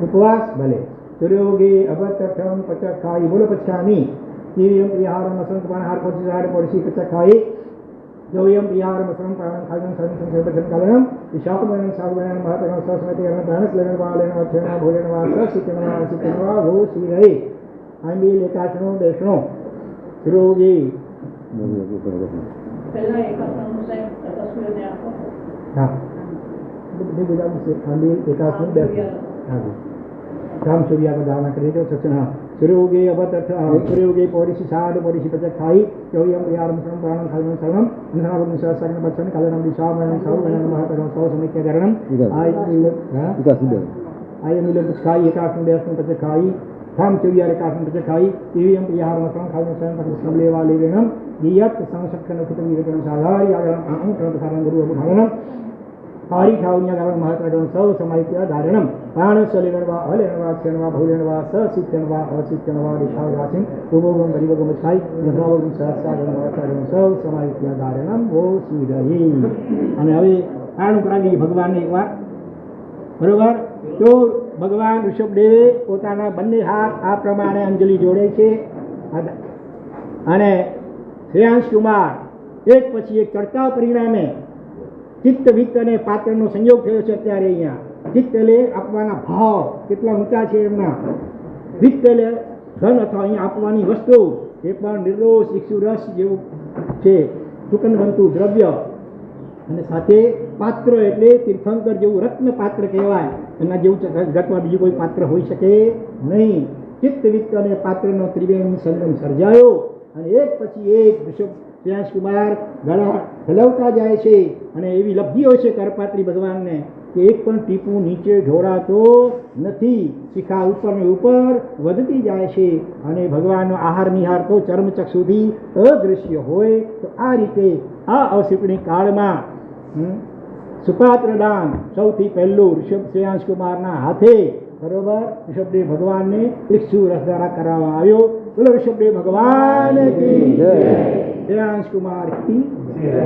Speaker 1: ઉપવાસ ભલે. સૂર્યોગે અભત્રમ પચખાઈ, બોલો પચખાની. તીર્યમ પ્રિયાહારમ અસંત પ્રાણહાર પડશી પચખાઈ. જોયમ પ્રિયાહારમ અસંત પ્રાણ ખાયમ સર્વસન કાલનમ વિશાપમયમ સાવગણમ મહાતરમ સસ્મતિકરણ પ્રાણસ્લેન વાલેન વચન ભોજન વા સસિતન વા ભો શ્રી રહે. આંબીલ એકાશનું બેસણું. સૂર્યોગે
Speaker 2: પહેલા એકાસનું સાહેબ તપસ્વીઓને આપો.
Speaker 1: હા, બધું ગુજરાતી છે. આંબીલ એકાશનું બેસણું. હા, રામ સૂર્યાનો ધારણા કરી દો. સચન. હા, સૂર્યોગે અવતર સૂર્યોગે પોરીસી સાડ પોરીસી પચખાઈ. ચોયમ પ્રિયાહારમ સર્વમ પ્રાણમ ખાયમ સર્વમ નિધાનમ સહસ્રન બચ્ચન કાલનમ દિશામયમ સર્વગણમ મહાતરમ સૌ સમિત્યકરણમ આયમ મિલમ પચખાઈ એકાશનું બેસણું પચખાઈ. રામ સૂર્યા એકાશનું પચખાઈ. તીવ્યમ પ્રિયાહારમ સર્વમ ખાયમ સર્વમ પચખમ લેવા લેવેણમ યત સંસક્કન કુતમી વેતન સાધારી આગમ અહમ પ્રણપસારમ ગુરુ અભુધાનમ हरिठावनिया गावं महत्वडं सौ समायित्य धारणं प्राणशलिनवा अलेनवा क्षणवा भूलेनवा ससित्यनवा असित्यनवा दिशावासिं उभोगं गरीबगं छाई गंधरावगं सहस्रागं वाचागं सौ समायित्य धारणं वो श्रीरहि અને હવે આનું કરાવી ભગવાનને એકવાર બરોબર તો ભગવાન ઋષભદેવે પોતાના બંને હાથ આ પ્રમાણે અંજલિ જોડે છે અને શ્રેયાંશ કુમાર એક પછી એક ચડતા પરિણામે ચિત્ત વિત્ત અને પાત્રનો સંયોગ થયો છે અત્યારે અહીંયા ચિત્ત એટલે આપવાના ભાવ કેટલા ઊંચા છે એમના વિત્ત એટલે ધન અથવા અહીંયા આપવાની વસ્તુ એ પણ નિર્દોષ ઇક્ષુ રસ જેવું છે સુકનવંતુ દ્રવ્ય અને સાથે પાત્ર એટલે તીર્થંકર જેવું રત્ન પાત્ર કહેવાય એના જેવું જગતમાં બીજું કોઈ પાત્ર હોઈ શકે નહીં ચિત્ત વિત્ત અને પાત્રનો ત્રિવેણી સંગમ સર્જાયો અને એક પછી એક ઋષભ શ્રેયાંશ કુમાર ગળા હલવતા જાય છે અને એવી લબ્ધિઓ છે કરપાત્રી ભગવાનને કે એક પણ ટીપું નીચે ઢોળાતો નથી શિખા ઉપર ને ઉપર વધતી જાય છે અને ભગવાનનો આહાર નિહાર તો ચર્મચક્ષુથી અદૃશ્ય હોય તો આ રીતે આ અવસર્પણી કાળમાં સુપાત્ર દાન સૌથી પહેલું ઋષભ શ્રેયાંશ કુમારના હાથે બરોબર ઋષભદેવ ભગવાનને ઇક્ષુ રસ દ્વારા કરવામાં આવ્યો બોલો ઋષભદેવ ભગવાન કી જય શ્રેયાંશ કુમાર કી જય